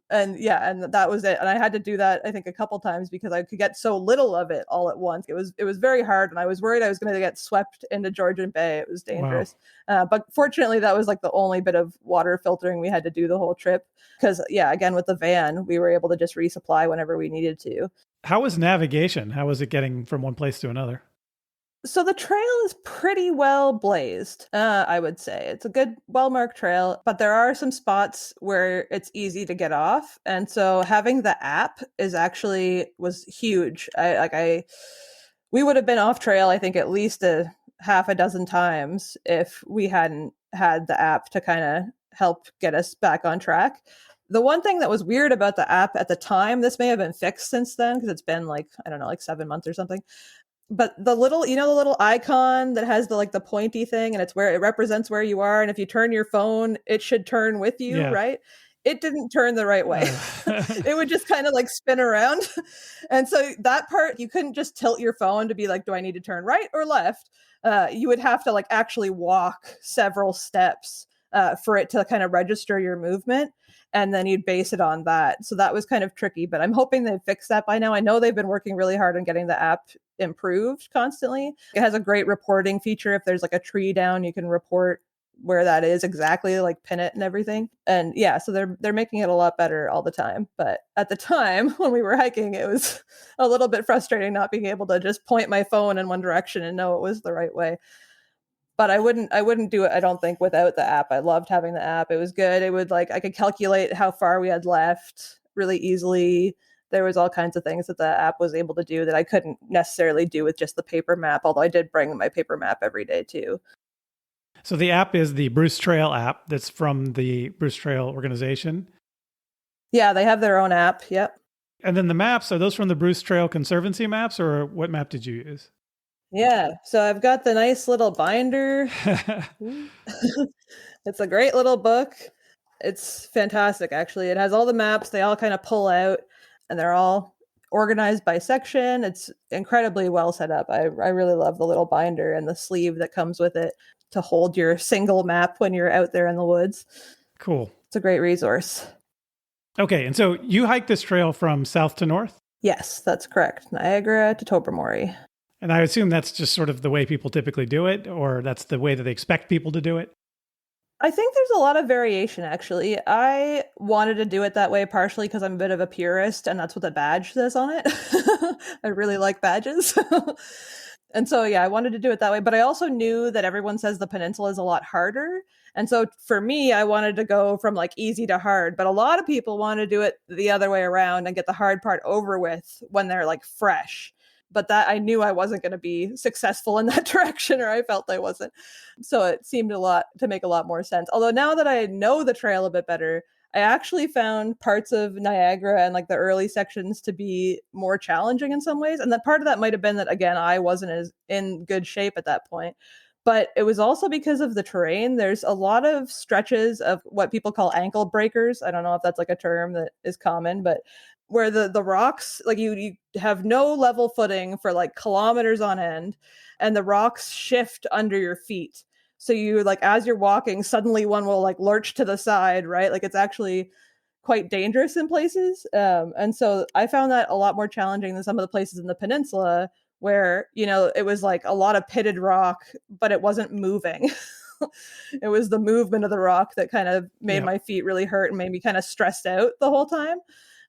And yeah, and that was it. And I had to do that, I think, a couple times because I could get so little of it all at once. It was very hard. And I was worried I was going to get swept into Georgian Bay. It was dangerous. Wow. But fortunately, that was like the only bit of water filtering we had to do the whole trip. Because, yeah, again, with the van, we were able to just resupply whenever we needed to. How was navigation? How was it getting from one place to another? So the trail is pretty well blazed, I would say. It's a good, well-marked trail, but there are some spots where it's easy to get off. And so having the app was huge. We would have been off trail, I think, at least a half a dozen times if we hadn't had the app to kind of help get us back on track. The one thing that was weird about the app at the time, this may have been fixed since then because it's been like, I don't know, like 7 months or something, but the little, the little icon that has the pointy thing, and it's where it represents where you are, and if you turn your phone it should turn with you, Yeah. right? It didn't turn the right way. It would just kind of like spin around. And so that part, you couldn't just tilt your phone to be like, do I need to turn right or left? You would have to like actually walk several steps for it to kind of register your movement, and then you'd base it on that. So that was kind of tricky, but I'm hoping they've fixed that by now. I know they've been working really hard on getting the app improved constantly. It has a great reporting feature. If there's like a tree down, you can report where that is exactly, like pin it and everything. And yeah, so they're making it a lot better all the time. But at the time when we were hiking, it was a little bit frustrating not being able to just point my phone in one direction and know it was the right way. But I wouldn't do it, I don't think, without the app. I loved having the app. It was good. It would I could calculate how far we had left really easily. There was all kinds of things that the app was able to do that I couldn't necessarily do with just the paper map, although I did bring my paper map every day too. So the app is the Bruce Trail app that's from the Bruce Trail organization. Yeah, they have their own app. Yep. And then the maps, are those from the Bruce Trail Conservancy maps, or what map did you use? Yeah. So I've got the nice little binder. It's a great little book. It's fantastic, actually. It has all the maps. They all kind of pull out, and they're all organized by section. It's incredibly well set up. I really love the little binder and the sleeve that comes with it to hold your single map when you're out there in the woods. Cool. It's a great resource. Okay. And so you hiked this trail from south to north? Yes, that's correct. Niagara to Tobermory. And I assume that's just sort of the way people typically do it, or that's the way that they expect people to do it? I think there's a lot of variation, actually. I wanted to do it that way partially because I'm a bit of a purist, and that's what the badge says on it. I really like badges. And so, yeah, I wanted to do it that way. But I also knew that everyone says the peninsula is a lot harder. And so for me, I wanted to go from like easy to hard. But a lot of people want to do it the other way around and get the hard part over with when they're like fresh. But that I knew I wasn't going to be successful in that direction, or I felt I wasn't. So it seemed to make a lot more sense. Although now that I know the trail a bit better, I actually found parts of Niagara and like the early sections to be more challenging in some ways. And that part of that might have been that, again, I wasn't as in good shape at that point. But it was also because of the terrain. There's a lot of stretches of what people call ankle breakers. I don't know if that's like a term that is common, but where the rocks, like you have no level footing for like kilometers on end, and the rocks shift under your feet. So you like, as you're walking, suddenly one will like lurch to the side, right? Like it's actually quite dangerous in places. And so I found that a lot more challenging than some of the places in the peninsula where, it was like a lot of pitted rock, but it wasn't moving. It was the movement of the rock that kind of made my feet really hurt and made me kind of stressed out the whole time.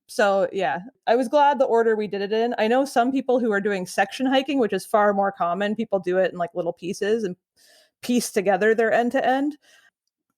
So yeah, I was glad the order we did it in. I know some people who are doing section hiking, which is far more common. People do it in like little pieces and piece together their end to end.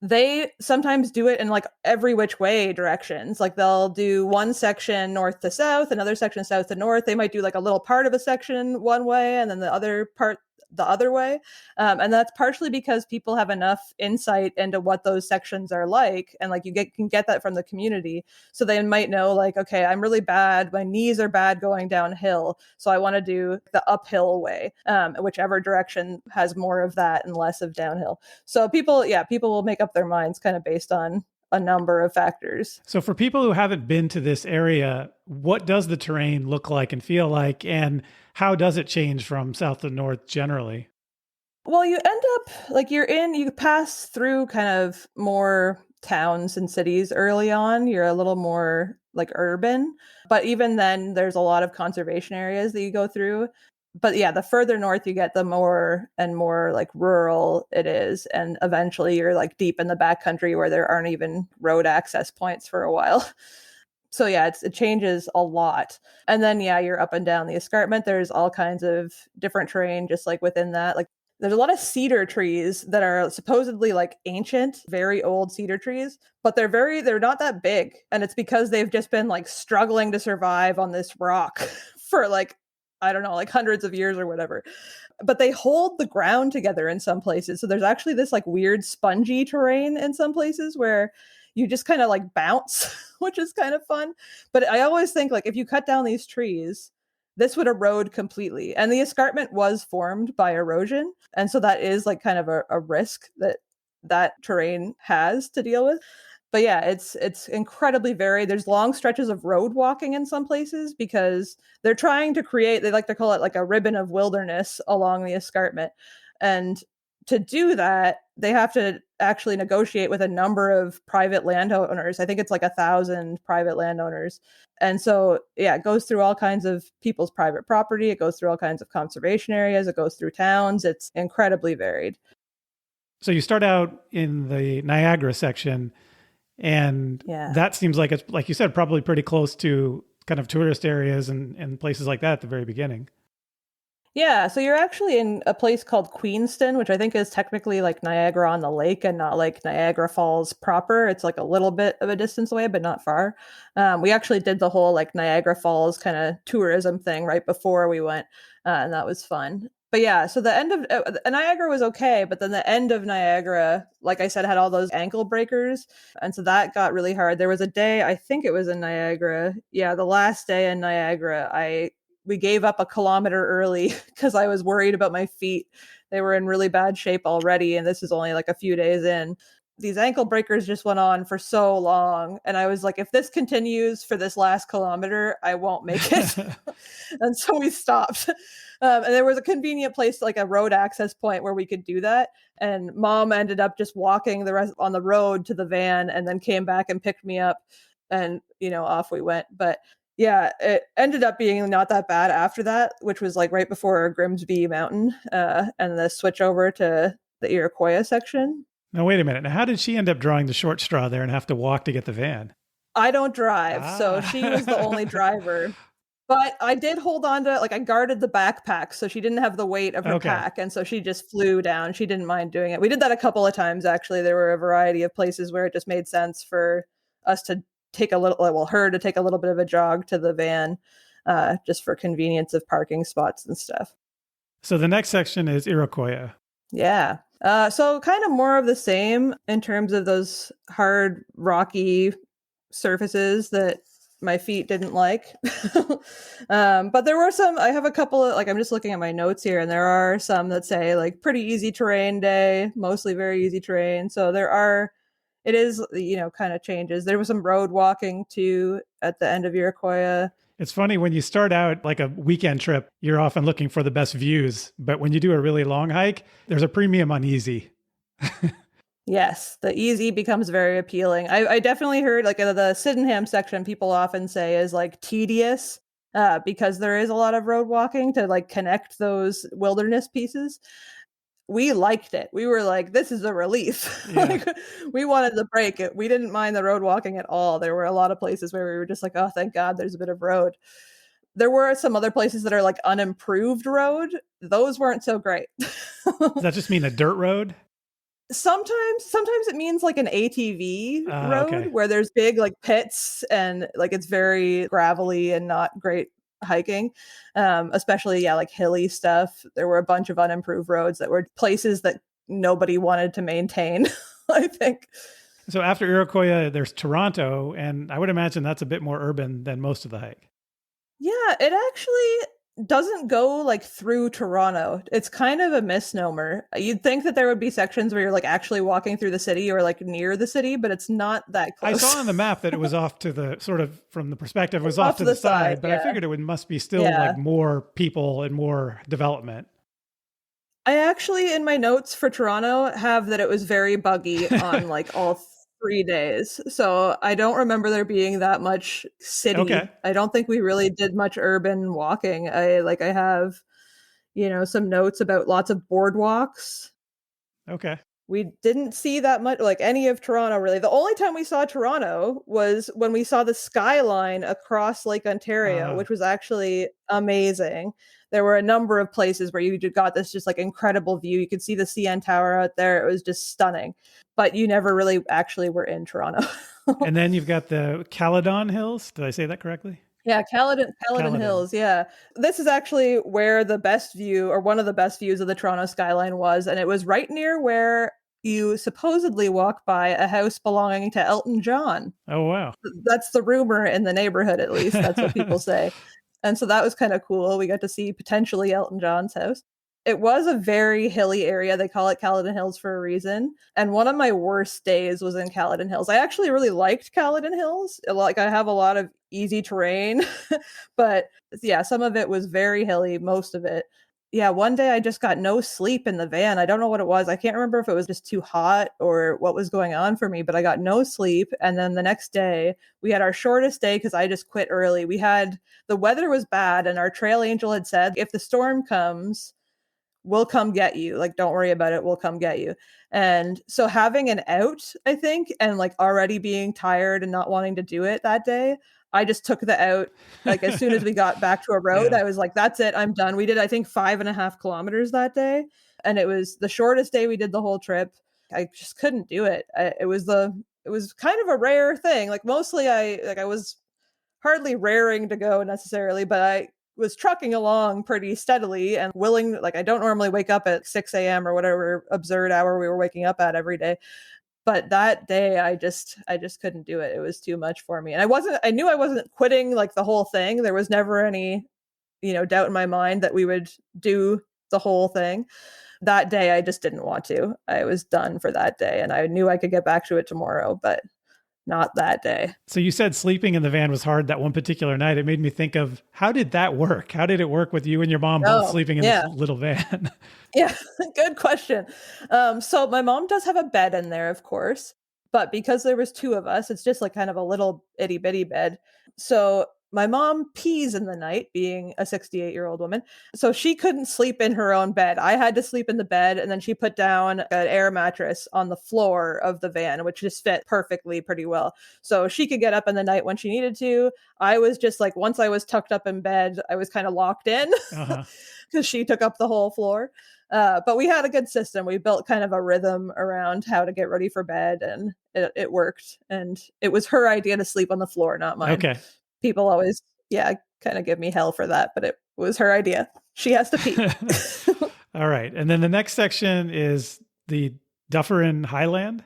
They sometimes do it in like every which way directions. Like they'll do one section north to south, another section south to north. They might do like a little part of a section one way and then the other part the other way. And that's partially because people have enough insight into what those sections are like. And like can get that from the community. So they might know like, okay, I'm really bad. My knees are bad going downhill. So I want to do the uphill way, whichever direction has more of that and less of downhill. So people will make up their minds kind of based on a number of factors. So for people who haven't been to this area, what does the terrain look like and feel like, and how does it change from south to north generally? Well, you end up like you pass through kind of more towns and cities early on. You're a little more like urban, but even then there's a lot of conservation areas that you go through. But yeah, the further north you get, the more and more like rural it is. And eventually you're like deep in the backcountry where there aren't even road access points for a while. So yeah, it changes a lot. And then yeah, you're up and down the escarpment. There's all kinds of different terrain just like within that. Like there's a lot of cedar trees that are supposedly like ancient, very old cedar trees, but they're not that big. And it's because they've just been like struggling to survive on this rock for like, I don't know, like hundreds of years or whatever. But they hold the ground together in some places. So there's actually this like weird spongy terrain in some places where you just kind of like bounce, which is kind of fun. But I always think like if you cut down these trees, this would erode completely. And the escarpment was formed by erosion. And so that is like kind of a risk that that terrain has to deal with. But yeah, it's incredibly varied. There's long stretches of road walking in some places because they're trying to create, they like to call it like a ribbon of wilderness along the escarpment. And to do that, they have to actually negotiate with a number of private landowners. I think it's like 1,000 private landowners. And so, yeah, it goes through all kinds of people's private property. It goes through all kinds of conservation areas. It goes through towns. It's incredibly varied. So you start out in the Niagara section, and that seems like it's, like you said, probably pretty close to kind of tourist areas and places like that at the very beginning. Yeah, so you're actually in a place called Queenston, which I think is technically like Niagara on the lake and not like Niagara Falls proper. It's like a little bit of a distance away, but not far. We actually did the whole like Niagara Falls kind of tourism thing right before we went, and that was fun. But yeah, so the end of Niagara was okay, but then the end of Niagara, like I said, had all those ankle breakers. And so that got really hard. There was a day, I think it was in Niagara. Yeah, the last day in Niagara, we gave up a kilometer early because I was worried about my feet. They were in really bad shape already. And this is only like a few days in. These ankle breakers just went on for so long. And I was like, if this continues for this last kilometer, I won't make it. And so we stopped. And there was a convenient place, like a road access point where we could do that. And mom ended up just walking the rest on the road to the van and then came back and picked me up. And, off we went. But yeah, it ended up being not that bad after that, which was like right before Grimsby Mountain and the switch over to the Iroquois section. Now, wait a minute. Now, how did she end up drawing the short straw there and have to walk to get the van? I don't drive, so she was the only driver. But I did hold on to, like, I guarded the backpack, so she didn't have the weight of her pack, and so she just flew down. She didn't mind doing it. We did that a couple of times, actually. There were a variety of places where it just made sense for us to take a little, well, her to take a little bit of a jog to the van, just for convenience of parking spots and stuff. So the next section is Iroquois. Yeah. So kind of more of the same in terms of those hard, rocky surfaces that my feet didn't like. But there were some, I have a couple of, like, I'm just looking at my notes here, and there are some that say like pretty easy terrain day, mostly very easy terrain. So it is, kind of changes. There was some road walking too at the end of Iroquois. It's funny when you start out like a weekend trip, you're often looking for the best views. But when you do a really long hike, there's a premium on easy. Yes, the easy becomes very appealing. I definitely heard like the Sydenham section people often say is like tedious because there is a lot of road walking to like connect those wilderness pieces. We liked it. We were like, this is a relief. Yeah. Like, we wanted the break. We didn't mind the road walking at all. There were a lot of places where we were just like, oh, thank God there's a bit of road. There were some other places that are like unimproved road. Those weren't so great. Does that just mean a dirt road? Sometimes it means like an ATV road where there's big like pits and like it's very gravelly and not great hiking, especially like hilly stuff. There were a bunch of unimproved roads that were places that nobody wanted to maintain. I think so. After Iroquois there's Toronto, and I would imagine that's a bit more urban than most of the hike. Yeah, it actually doesn't go like through Toronto. It's kind of a misnomer. You'd think that there would be sections where you're like actually walking through the city or like near the city, but it's not that close. I saw on the map that it was off to the sort of from the perspective, it was off to the side, but I figured it must be still like more people and more development. I actually, in my notes for Toronto, have that it was very buggy on like all 3 days. So I don't remember there being that much city. Okay. I don't think we really did much urban walking. I have, some notes about lots of boardwalks. Okay. We didn't see that much, like any of Toronto really. The only time we saw Toronto was when we saw the skyline across Lake Ontario, which was actually amazing. There were a number of places where you got this just like incredible view. You could see the CN Tower out there. It was just stunning. But you never really actually were in Toronto. And then you've got the Caledon Hills. Did I say that correctly? Yeah, Caledon Hills, yeah. This is actually where the best view, or one of the best views of the Toronto skyline was, and it was right near where you supposedly walk by a house belonging to Elton John. Oh, wow. That's the rumor in the neighborhood, at least. That's what people say. And so that was kind of cool. We got to see potentially Elton John's house. It was a very hilly area. They call it Caledon Hills for a reason. And one of my worst days was in Caledon Hills. I actually really liked Caledon Hills. Like, I have a lot of easy terrain, but yeah, some of it was very hilly, most of it. Yeah, one day I just got no sleep in the van. I don't know what it was. I can't remember if it was just too hot or what was going on for me, but I got no sleep. And then the next day, we had our shortest day because I just quit early. The weather was bad, and our trail angel had said, if the storm comes, we'll come get you. Like, don't worry about it. We'll come get you. And so having an out, I think, and like already being tired and not wanting to do it that day, I just took the out. Like, as soon as we got back to a road, I was like, that's it. I'm done. We did, I think, 5.5 kilometers that day. And it was the shortest day we did the whole trip. I just couldn't do it. It was kind of a rare thing. Like, mostly I was hardly raring to go necessarily, but I was trucking along pretty steadily and willing. Like, I don't normally wake up at 6 a.m. or whatever absurd hour we were waking up at every day. But that day I just couldn't do it. It was too much for me. And I knew I wasn't quitting like the whole thing. There was never any, doubt in my mind that we would do the whole thing. That day I just didn't want to. I was done for that day, and I knew I could get back to it tomorrow, but not that day. So you said sleeping in the van was hard that one particular night. It made me think of, how did that work? How did it work with you and your mom both sleeping in this little van? Yeah, good question. So my mom does have a bed in there, of course, but because there was two of us, it's just like kind of a little itty bitty bed. So my mom pees in the night, being a 68-year-old woman. So she couldn't sleep in her own bed. I had to sleep in the bed, and then she put down an air mattress on the floor of the van, which just fit perfectly pretty well. So she could get up in the night when she needed to. I was just like, once I was tucked up in bed, I was kind of locked in because she took up the whole floor. But we had a good system. We built kind of a rhythm around how to get ready for bed, and it worked. And it was her idea to sleep on the floor, not mine. Okay. People always, kind of give me hell for that, but it was her idea. She has to pee. All right. And then the next section is the Dufferin Highland.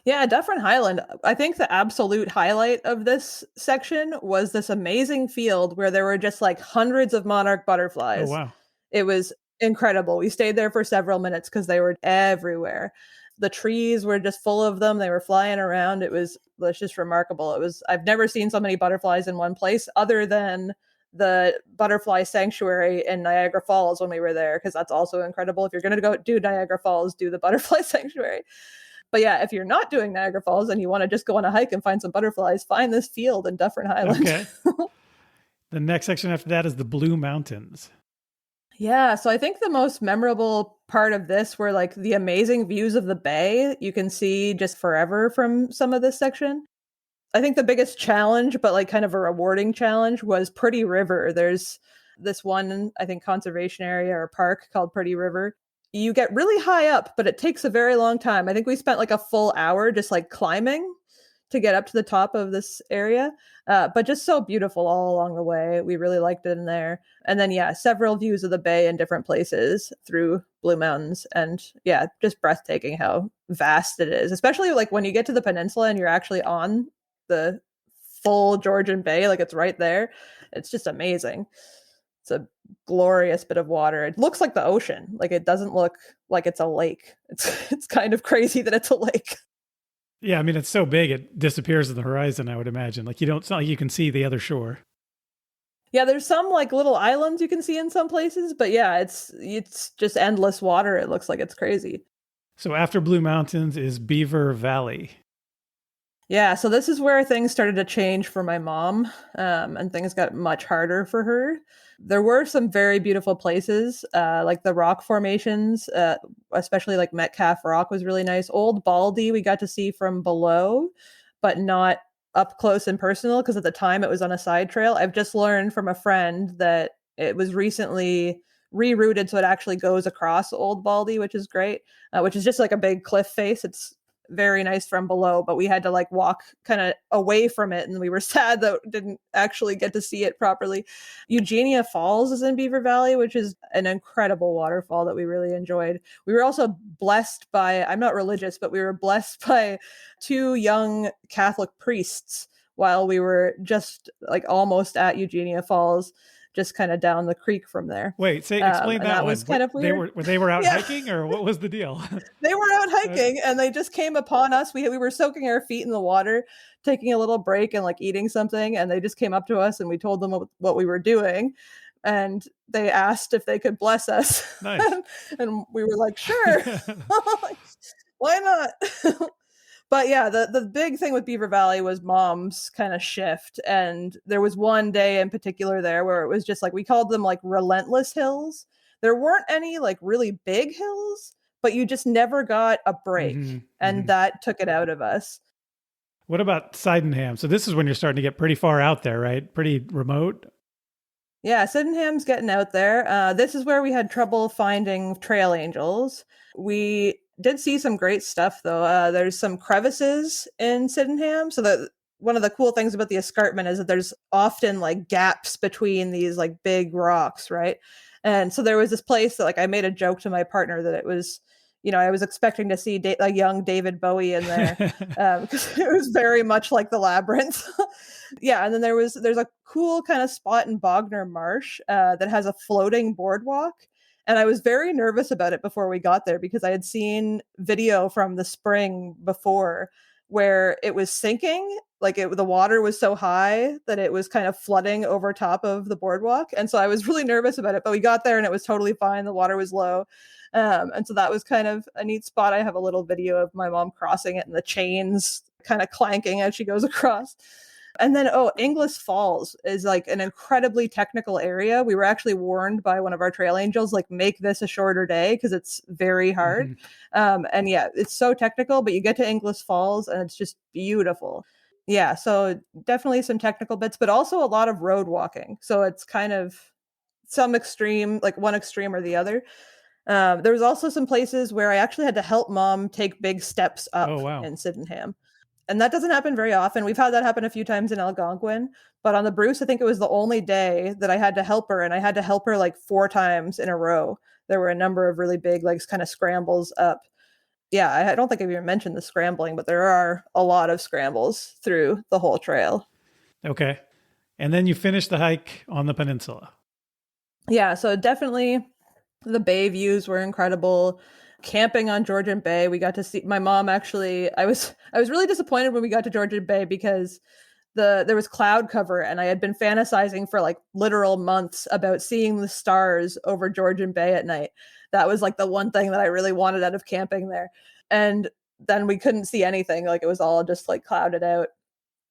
Yeah, Dufferin Highland. I think the absolute highlight of this section was this amazing field where there were just like hundreds of monarch butterflies. Oh, wow. It was incredible. We stayed there for several minutes because they were everywhere. The trees were just full of them. They were flying around. It was just remarkable. I've never seen so many butterflies in one place, other than the butterfly sanctuary in Niagara Falls when we were there, because that's also incredible. If you're going to go do Niagara Falls, do the butterfly sanctuary. But yeah, if you're not doing Niagara Falls and you want to just go on a hike and find some butterflies, find this field in Dufferin Highland. Okay. The next section after that is the Blue Mountains. Yeah, so I think the most memorable part of this were like the amazing views of the bay you can see just forever from some of this section. I think the biggest challenge, but like kind of a rewarding challenge, was Pretty River. There's this one, I think, conservation area or park called Pretty River. You get really high up, but it takes a very long time. I think we spent like a full hour just like climbing to get up to the top of this area, but just so beautiful all along the way. We really liked it in there. And then, several views of the bay in different places through Blue Mountains. And just breathtaking how vast it is, especially like when you get to the peninsula and you're actually on the full Georgian Bay, like it's right there. It's just amazing. It's a glorious bit of water. It looks like the ocean. Like, it doesn't look like it's a lake. It's kind of crazy that it's a lake. Yeah, I mean, it's so big, it disappears in the horizon, I would imagine. Like, it's not like you can see the other shore. Yeah, there's some like little islands you can see in some places, but it's just endless water. It looks like it's crazy. So after Blue Mountains is Beaver Valley. Yeah, so this is where things started to change for my mom, and things got much harder for her. There were some very beautiful places, like the rock formations, especially like Metcalf Rock was really nice. Old Baldy we got to see from below, but not up close and personal because at the time it was on a side trail. I've just learned from a friend that it was recently rerouted so it actually goes across Old Baldy, which is great, which is just like a big cliff face. It's very nice from below, but we had to like walk kind of away from it and we were sad that we didn't actually get to see it properly. Eugenia Falls is in Beaver Valley, which is an incredible waterfall that we really enjoyed. We were also blessed by, I'm not religious, but we were blessed by two young Catholic priests while we were just like almost at Eugenia Falls, just kind of down the creek from there. Wait, explain that one. Was kind of weird. They were out Yeah. hiking, or what was the deal? They were out hiking and they just came upon us. We were soaking our feet in the water, taking a little break and like eating something. And they just came up to us and we told them what we were doing. And they asked if they could bless us. Nice. And we were like, sure. Why not? But yeah, the big thing with Beaver Valley was Mom's kind of shift. And there was one day in particular there where it was just like, we called them like relentless hills. There weren't any like really big hills, but you just never got a break. And that took it out of us. What about Sydenham? So this is when you're starting to get pretty far out there, right? Pretty remote. Yeah, Sydenham's getting out there. This is where we had trouble finding trail angels. We did see some great stuff though. There's some crevices in Sydenham. So one of the cool things about the escarpment is that there's often like gaps between these like big rocks, right? And so there was this place that like I made a joke to my partner that it was, I was expecting to see a young David Bowie in there because it was very much like the labyrinth. Yeah, and then there's a cool kind of spot in Bognor Marsh that has a floating boardwalk. And I was very nervous about it before we got there because I had seen video from the spring before where it was sinking. Like the water was so high that it was kind of flooding over top of the boardwalk. And so I was really nervous about it, but we got there and it was totally fine. The water was low. And so that was kind of a neat spot. I have a little video of my mom crossing it and the chains kind of clanking as she goes across. And then, Inglis Falls is like an incredibly technical area. We were actually warned by one of our trail angels, like, make this a shorter day because it's very hard. And yeah, it's so technical, but you get to Inglis Falls and it's just beautiful. Yeah, so definitely some technical bits, but also a lot of road walking. So it's kind of some extreme, like one extreme or the other. There was also some places where I actually had to help Mom take big steps up in Sydenham. And that doesn't happen very often. We've had that happen a few times in Algonquin, but on the Bruce, I think it was the only day that I had to help her, and I had to help her like 4 times in a row. There were a number of really big, like, kind of scrambles up. Yeah, I don't think I've even mentioned the scrambling, but there are a lot of scrambles through the whole trail. Okay. And then you finished the hike on the peninsula. Yeah, so definitely the bay views were incredible. Camping on Georgian Bay, we got to see my mom actually. I was really disappointed when we got to Georgian Bay because there was cloud cover and I had been fantasizing for like literal months about seeing the stars over Georgian Bay at night. That was like the one thing that I really wanted out of camping there. And then we couldn't see anything. Like it was all just like clouded out.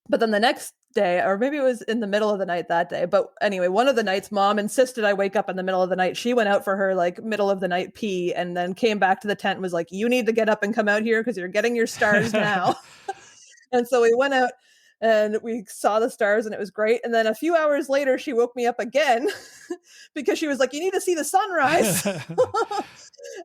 But then the next day, or maybe it was in the middle of the night that day. But anyway, one of the nights, Mom insisted I wake up in the middle of the night. She went out for her like middle of the night pee and then came back to the tent and was like, you need to get up and come out here because you're getting your stars now. And so we went out and we saw the stars and it was great. And then a few hours later, she woke me up again because she was like, you need to see the sunrise.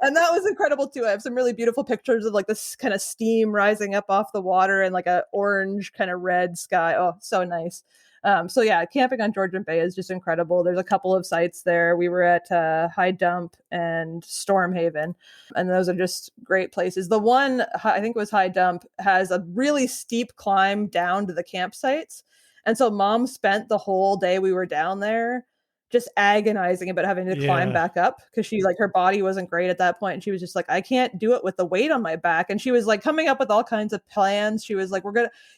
And that was incredible too. I have some really beautiful pictures of like this kind of steam rising up off the water and like a orange kind of red sky. Oh, so nice. So yeah, camping on Georgian Bay is just incredible. There's a couple of sites there. We were at High Dump and Storm Haven, and those are just great places. The one, I think it was High Dump, has a really steep climb down to the campsites. And so Mom spent the whole day we were down there just agonizing about having to climb back up because she like her body wasn't great at that point. And she was just like, I can't do it with the weight on my back. And she was like coming up with all kinds of plans. She was like,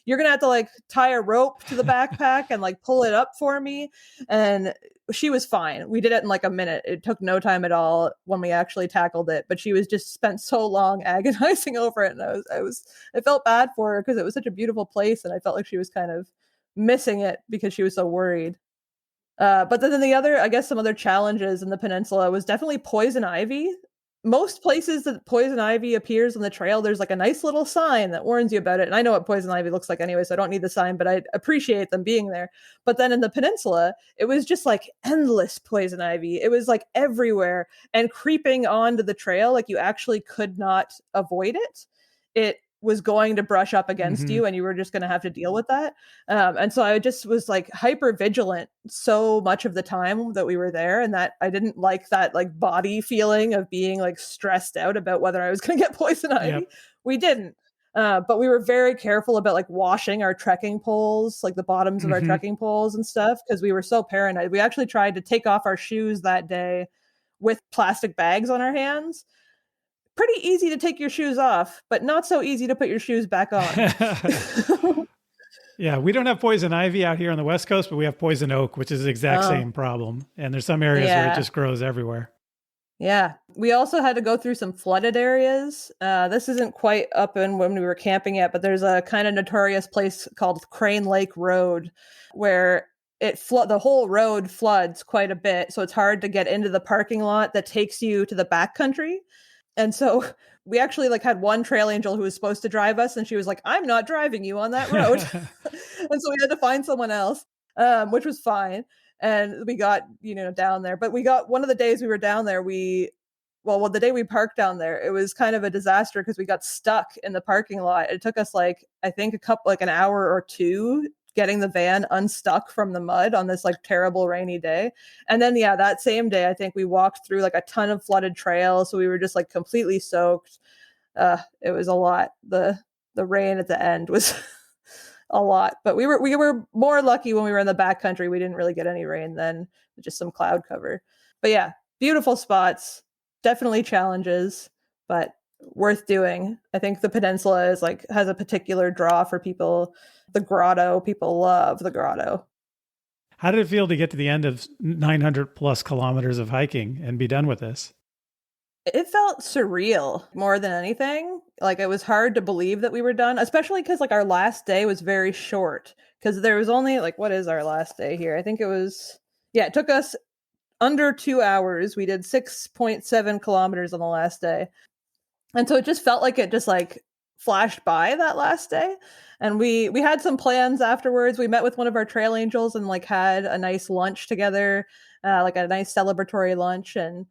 you're gonna have to like tie a rope to the backpack and like pull it up for me. And she was fine. We did it in like a minute. It took no time at all when we actually tackled it, but she was just spent so long agonizing over it. And I felt bad for her because it was such a beautiful place. And I felt like she was kind of missing it because she was so worried. But then the other, I guess some other challenges in the peninsula was definitely poison ivy. Most places that poison ivy appears on the trail, there's like a nice little sign that warns you about it. And I know what poison ivy looks like anyway, so I don't need the sign, but I appreciate them being there. But then in the peninsula, it was just like endless poison ivy. It was like everywhere and creeping onto the trail, like you actually could not avoid it. It was going to brush up against you and you were just going to have to deal with that. And so I just was like hyper vigilant so much of the time that we were there, and that I didn't like that like body feeling of being like stressed out about whether I was going to get poison ivy. Yep. We didn't. But we were very careful about like washing our trekking poles, like the bottoms of our trekking poles and stuff, because we were so paranoid. We actually tried to take off our shoes that day with plastic bags on our hands. Pretty easy to take your shoes off, but not so easy to put your shoes back on. Yeah, we don't have poison ivy out here on the West Coast, but we have poison oak, which is the exact same problem. And there's some areas where it just grows everywhere. Yeah. We also had to go through some flooded areas. This isn't quite up in when we were camping yet, but there's a kind of notorious place called Crane Lake Road where the whole road floods quite a bit. So it's hard to get into the parking lot that takes you to the backcountry. And so we actually like had one trail angel who was supposed to drive us, and she was like, I'm not driving you on that road. And so we had to find someone else, which was fine. And we got, down there. But we got one of the days we were down there, the day we parked down there, it was kind of a disaster because we got stuck in the parking lot. It took us like, I think an hour or two getting the van unstuck from the mud on this like terrible rainy day. And then, that same day, I think we walked through like a ton of flooded trails. So we were just like completely soaked. It was a lot. The rain at the end was a lot, but we were more lucky when we were in the backcountry. We didn't really get any rain then, just some cloud cover. But yeah, beautiful spots, definitely challenges, but worth doing. I think the peninsula has a particular draw for people. The grotto, people love the grotto. How did it feel to get to the end of 900 plus kilometers of hiking and be done with this? It felt surreal more than anything. Like it was hard to believe that we were done, especially because like our last day was very short, because there was only like, what is our last day here? I think it took us under 2 hours. We did 6.7 kilometers on the last day. And so it just felt like it just like flashed by that last day. And we had some plans afterwards. We met with one of our trail angels and like had a nice lunch together, like a nice celebratory lunch. And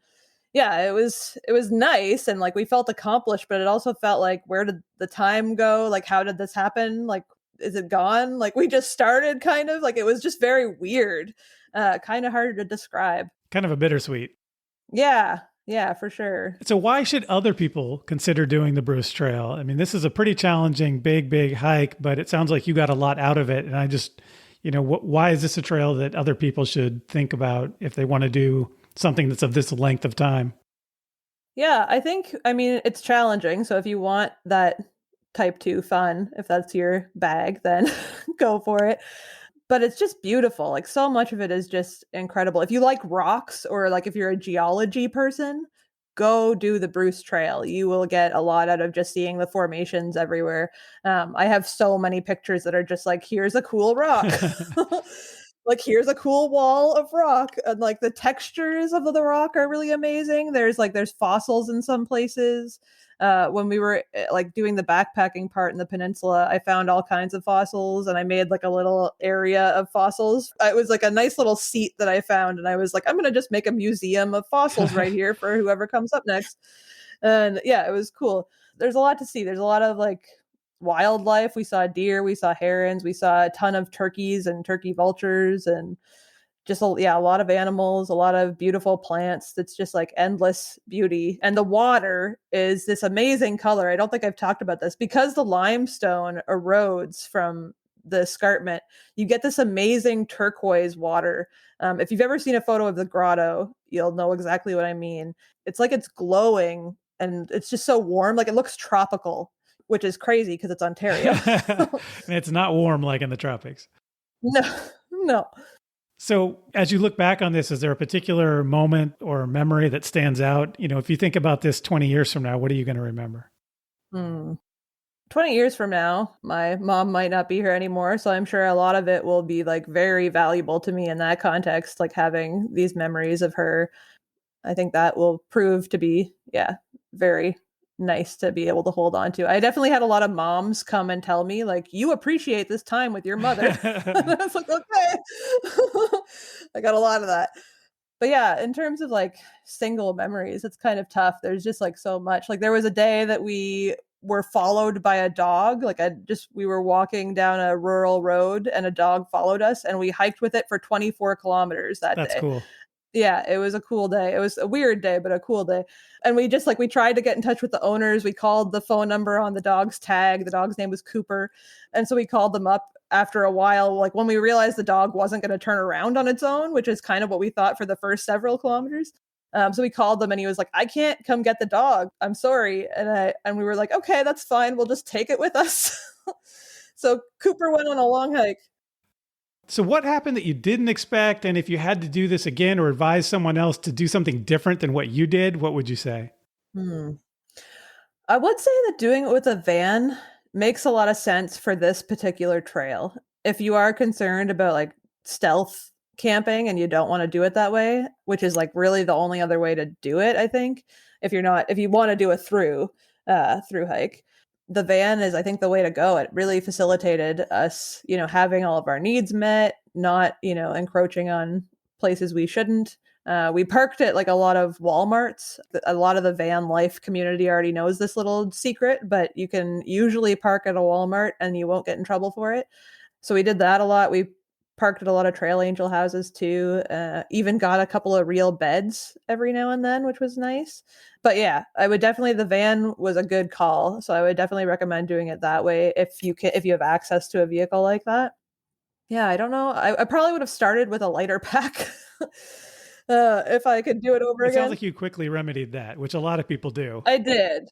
yeah, it was nice. And like we felt accomplished, but it also felt like, where did the time go? Like, how did this happen? Like, is it gone? Like we just started kind of like, it was just very weird, kind of hard to describe. Kind of a bittersweet. Yeah, for sure. So why should other people consider doing the Bruce Trail? I mean, this is a pretty challenging, big hike, but it sounds like you got a lot out of it. And I just, why is this a trail that other people should think about if they want to do something that's of this length of time? Yeah, it's challenging. So if you want that type 2 fun, if that's your bag, then go for it. But it's just beautiful. Like so much of it is just incredible. If you like rocks, or like if you're a geology person, go do the Bruce Trail. You will get a lot out of just seeing the formations everywhere. I have so many pictures that are just like, here's a cool rock. Like here's a cool wall of rock, and like the textures of the rock are really amazing. There's fossils in some places. When we were like doing the backpacking part in the peninsula, I found all kinds of fossils, and I made like a little area of fossils. It was like a nice little seat that I found, and I was like, I'm gonna just make a museum of fossils right here for whoever comes up next. And yeah, it was cool. There's a lot to see. There's a lot of like wildlife. We saw deer, we saw herons, we saw a ton of turkeys and turkey vultures, and just a lot of animals, a lot of beautiful plants. That's just like endless beauty. And the water is this amazing color. I don't think I've talked about this, because the limestone erodes from the escarpment. You get this amazing turquoise water. If you've ever seen a photo of the grotto, you'll know exactly what I mean. It's like it's glowing, and it's just so warm. Like it looks tropical, which is crazy because it's Ontario. And it's not warm like in the tropics. No. So as you look back on this, is there a particular moment or memory that stands out? If you think about this 20 years from now, what are you going to remember? Hmm. 20 years from now, my mom might not be here anymore. So I'm sure a lot of it will be like very valuable to me in that context, like having these memories of her. I think that will prove to be, yeah, very nice to be able to hold on to. I definitely had a lot of moms come and tell me, like, you appreciate this time with your mother. And I was like, okay. I got a lot of that. But yeah, in terms of like single memories, it's kind of tough. There's just like so much. Like there was a day that we were followed by a dog. We were walking down a rural road and a dog followed us and we hiked with it for 24 kilometers that That's day. cool. Yeah, it was a cool day. It was a weird day, but a cool day. And we just we tried to get in touch with the owners. We called the phone number on the dog's tag. The dog's name was Cooper. And so we called them up after a while, like when we realized the dog wasn't going to turn around on its own, which is kind of what we thought for the first several kilometers. So we called them and he was like, I can't come get the dog. I'm sorry. And we were like, okay, that's fine. We'll just take it with us. So Cooper went on a long hike. So what happened that you didn't expect? And if you had to do this again or advise someone else to do something different than what you did, what would you say? I would say that doing it with a van makes a lot of sense for this particular trail. If you are concerned about like stealth camping and you don't want to do it that way, which is like really the only other way to do it, I think, if you want to do a through hike, the van is, I think, the way to go. It really facilitated us, having all of our needs met, not, encroaching on places we shouldn't. We parked at like a lot of Walmarts. A lot of the van life community already knows this little secret, but you can usually park at a Walmart and you won't get in trouble for it. So we did that a lot. We parked at a lot of Trail Angel houses too. Even got a couple of real beds every now and then, which was nice. But yeah, the van was a good call. So I would definitely recommend doing it that way if you have access to a vehicle like that. Yeah, I don't know. I probably would have started with a lighter pack. If I could do it over It again. sounds like you quickly remedied that, which a lot of people do. I did.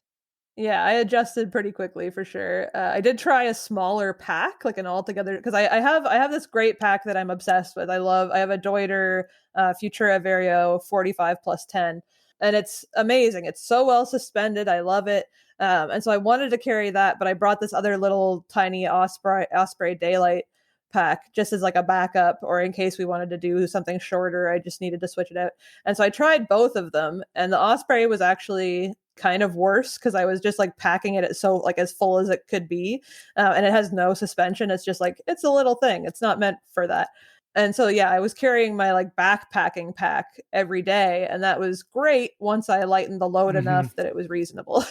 Yeah, I adjusted pretty quickly for sure. I did try a smaller pack, like an altogether, because I have this great pack that I'm obsessed with. I have a Deuter Futura Vario 45+10, and it's amazing. It's so well suspended. I love it. And so I wanted to carry that, but I brought this other little tiny Osprey Daylight pack just as like a backup, or in case we wanted to do something shorter. I just needed to switch it out. And so I tried both of them, and the Osprey was actually kind of worse because I was just like packing it so like as full as it could be, and it has no suspension. It's just like, it's a little thing. It's not meant for that. And so yeah, I was carrying my like backpacking pack every day, and that was great once I lightened the load enough that it was reasonable.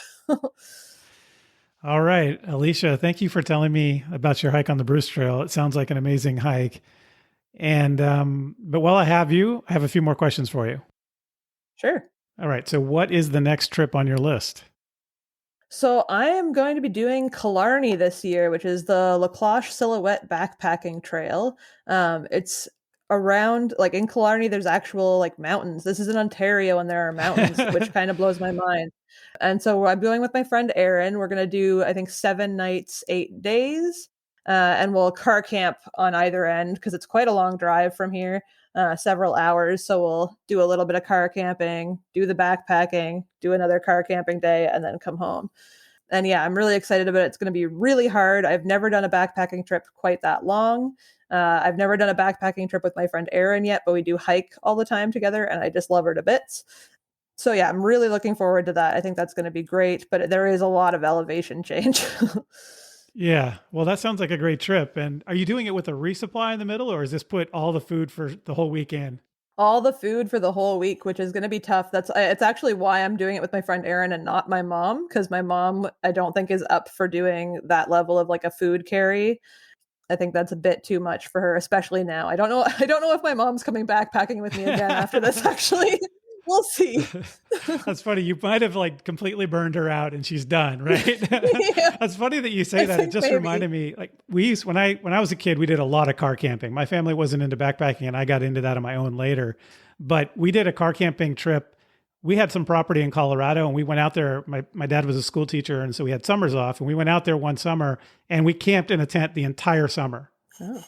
All right, Elisha, thank you for telling me about your hike on the Bruce Trail. It sounds like an amazing hike. And but while I have you, I have a few more questions for you. Sure. All right. So what is the next trip on your list? So I am going to be doing Killarney this year, which is the La Cloche Silhouette Backpacking Trail. It's around, like in Killarney, there's actual like mountains. This is in Ontario and there are mountains, which kind of blows my mind. And so I'm going with my friend Erin. We're going to do, I think, 7 nights, 8 days. And we'll car camp on either end because it's quite a long drive from here, several hours. So we'll do a little bit of car camping, do the backpacking, do another car camping day, and then come home. And yeah, I'm really excited about it. It's going to be really hard. I've never done a backpacking trip quite that long. I've never done a backpacking trip with my friend Erin yet, but we do hike all the time together, and I just love her to bits. So yeah, I'm really looking forward to that. I think that's going to be great, but there is a lot of elevation change. Yeah. Well, that sounds like a great trip. And are you doing it with a resupply in the middle, or is this put all the food for the whole weekend? All the food for the whole week, which is going to be tough. It's actually why I'm doing it with my friend Erin and not my mom, because my mom, I don't think, is up for doing that level of like a food carry. I think that's a bit too much for her, especially now. I don't know if my mom's coming backpacking with me again after this, actually. We'll see. That's funny. You might have like completely burned her out and she's done, right? Yeah, That's funny that you say that. It just reminded me, like when I was a kid, we did a lot of car camping. My family wasn't into backpacking and I got into that on my own later. But we did a car camping trip. We had some property in Colorado and we went out there. My dad was a school teacher, and so we had summers off, and we went out there one summer and we camped in a tent the entire summer. Oh.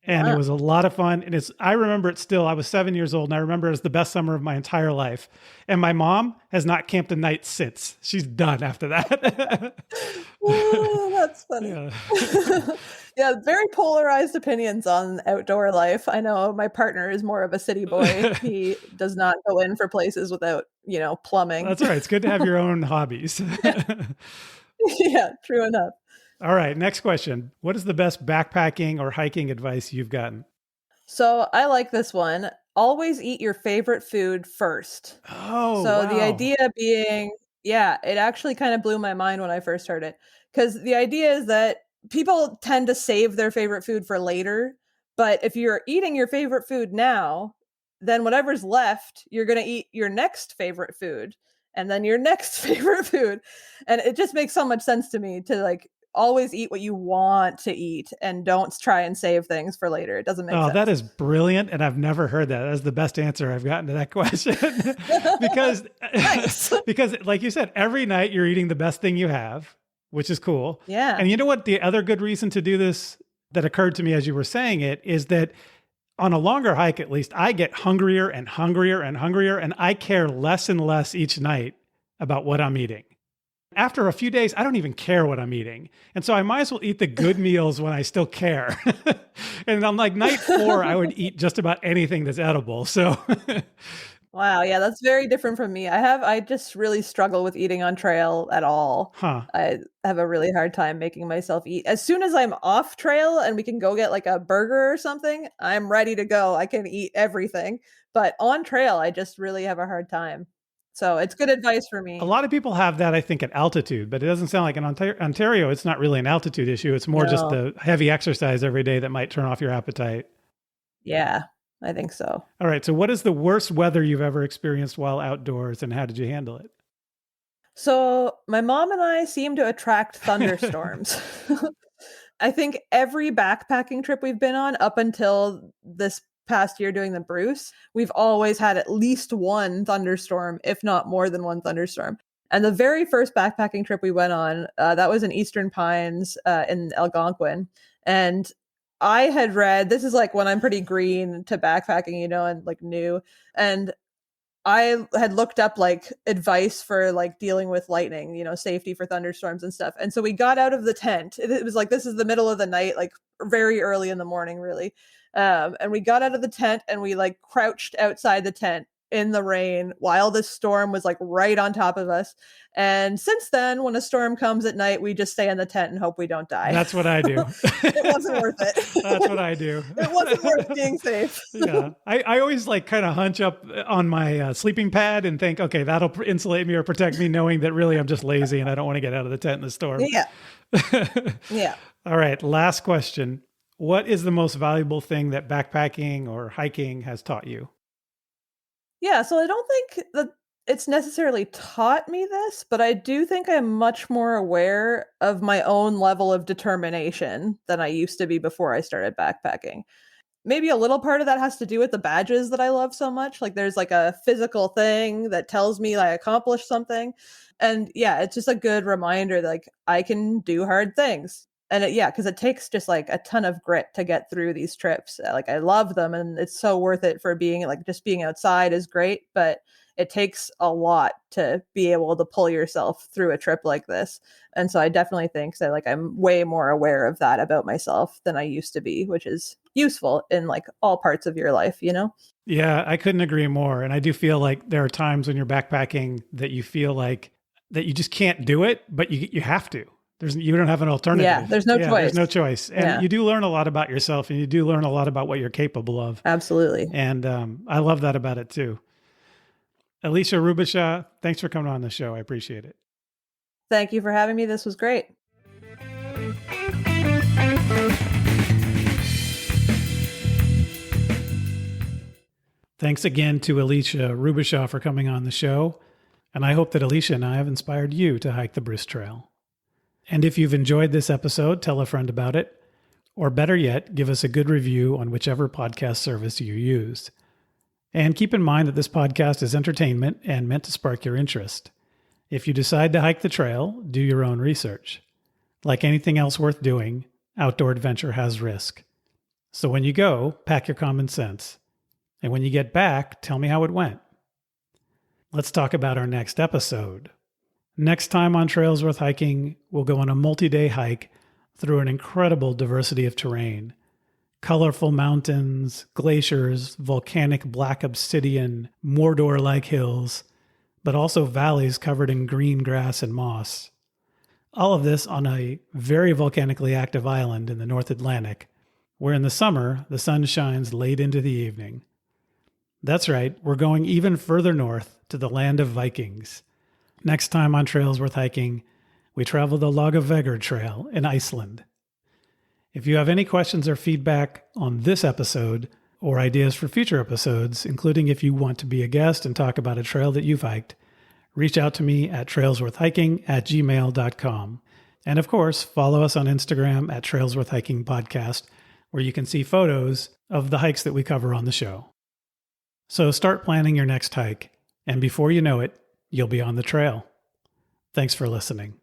And it was a lot of fun. And I remember it still. I was 7 years old and I remember it as the best summer of my entire life. And my mom has not camped a night since. She's done after that. Oh, that's funny. Yeah. Yeah, very polarized opinions on outdoor life. I know my partner is more of a city boy. He does not go in for places without, plumbing. That's all right. It's good to have your own hobbies. Yeah, true enough. All right. Next question. What is the best backpacking or hiking advice you've gotten? So I like this one. Always eat your favorite food first. Oh, So wow. the idea being, yeah, it actually kind of blew my mind when I first heard it. Because the idea is that people tend to save their favorite food for later. But if you're eating your favorite food now, then whatever's left, you're going to eat your next favorite food and then your next favorite food. And it just makes so much sense to me to like always eat what you want to eat and don't try and save things for later. It doesn't make sense. Oh, that is brilliant. And I've never heard that. That's the best answer I've gotten to that question. because like you said, every night you're eating the best thing you have, which is cool. Yeah. And you know what? The other good reason to do this that occurred to me as you were saying it is that on a longer hike, at least, I get hungrier and hungrier and hungrier, and I care less and less each night about what I'm eating. After a few days, I don't even care what I'm eating. And so I might as well eat the good meals when I still care. And on like night 4, I would eat just about anything that's edible. So wow. Yeah, that's very different from me. I just really struggle with eating on trail at all. I have a really hard time making myself eat. As soon as I'm off trail and we can go get like a burger or something, I'm ready to go. I can eat everything. But on trail, I just really have a hard time. So it's good advice for me. A lot of people have that, I think, at altitude, but it doesn't sound like in Ontario, it's not really an altitude issue. It's more just the heavy exercise every day that might turn off your appetite. Yeah, I think so. All right. So what is the worst weather you've ever experienced while outdoors and how did you handle it? So my mom and I seem to attract thunderstorms. I think every backpacking trip we've been on up until this past year doing the Bruce, we've always had at least one thunderstorm, if not more than one thunderstorm. And the very first backpacking trip we went on, that was in Eastern Pines in Algonquin. And I had read, this is like when I'm pretty green to backpacking, and like new. And I had looked up like advice for like dealing with lightning, safety for thunderstorms and stuff. And so we got out of the tent. It was like, this is the middle of the night, like very early in the morning, really. And we got out of the tent and we like crouched outside the tent in the rain while this storm was like right on top of us. And since then, when a storm comes at night, we just stay in the tent and hope we don't die. That's what I do. It wasn't worth it. That's what I do. It wasn't worth being safe. Yeah. I always like kind of hunch up on my sleeping pad and think, okay, that'll insulate me or protect me, knowing that really I'm just lazy and I don't want to get out of the tent in the storm. Yeah. Yeah. All right. Last question. What is the most valuable thing that backpacking or hiking has taught you? Yeah, so I don't think that it's necessarily taught me this, but I do think I'm much more aware of my own level of determination than I used to be before I started backpacking. Maybe a little part of that has to do with the badges that I love so much. Like there's like a physical thing that tells me I accomplished something. And yeah, it's just a good reminder that like I can do hard things. And because it takes just like a ton of grit to get through these trips. Like I love them and it's so worth it for being like just being outside is great, but it takes a lot to be able to pull yourself through a trip like this. And so I definitely think that like I'm way more aware of that about myself than I used to be, which is useful in like all parts of your life, Yeah, I couldn't agree more. And I do feel like there are times when you're backpacking that you feel like that you just can't do it, but you have to. You don't have an alternative. Yeah, there's no choice. There's no choice. And you do learn a lot about yourself and you do learn a lot about what you're capable of. Absolutely. And I love that about it too. Elisha Rubacha, thanks for coming on the show. I appreciate it. Thank you for having me. This was great. Thanks again to Elisha Rubacha for coming on the show. And I hope that Elisha and I have inspired you to hike the Bruce Trail. And if you've enjoyed this episode, tell a friend about it. Or better yet, give us a good review on whichever podcast service you use. And keep in mind that this podcast is entertainment and meant to spark your interest. If you decide to hike the trail, do your own research. Like anything else worth doing, outdoor adventure has risk. So when you go, pack your common sense. And when you get back, tell me how it went. Let's talk about our next episode. Next time on Trails Worth Hiking, we'll go on a multi-day hike through an incredible diversity of terrain. Colorful mountains, glaciers, volcanic black obsidian, Mordor-like hills, but also valleys covered in green grass and moss. All of this on a very volcanically active island in the North Atlantic, where in the summer, the sun shines late into the evening. That's right, we're going even further north to the land of Vikings. Next time on Trails Worth Hiking, we travel the Lagavegr Trail in Iceland. If you have any questions or feedback on this episode, or ideas for future episodes, including if you want to be a guest and talk about a trail that you've hiked, reach out to me at trailsworthhiking@gmail.com. And of course, follow us on Instagram at Trails Worth Hiking Podcast, where you can see photos of the hikes that we cover on the show. So start planning your next hike, and before you know it, you'll be on the trail. Thanks for listening.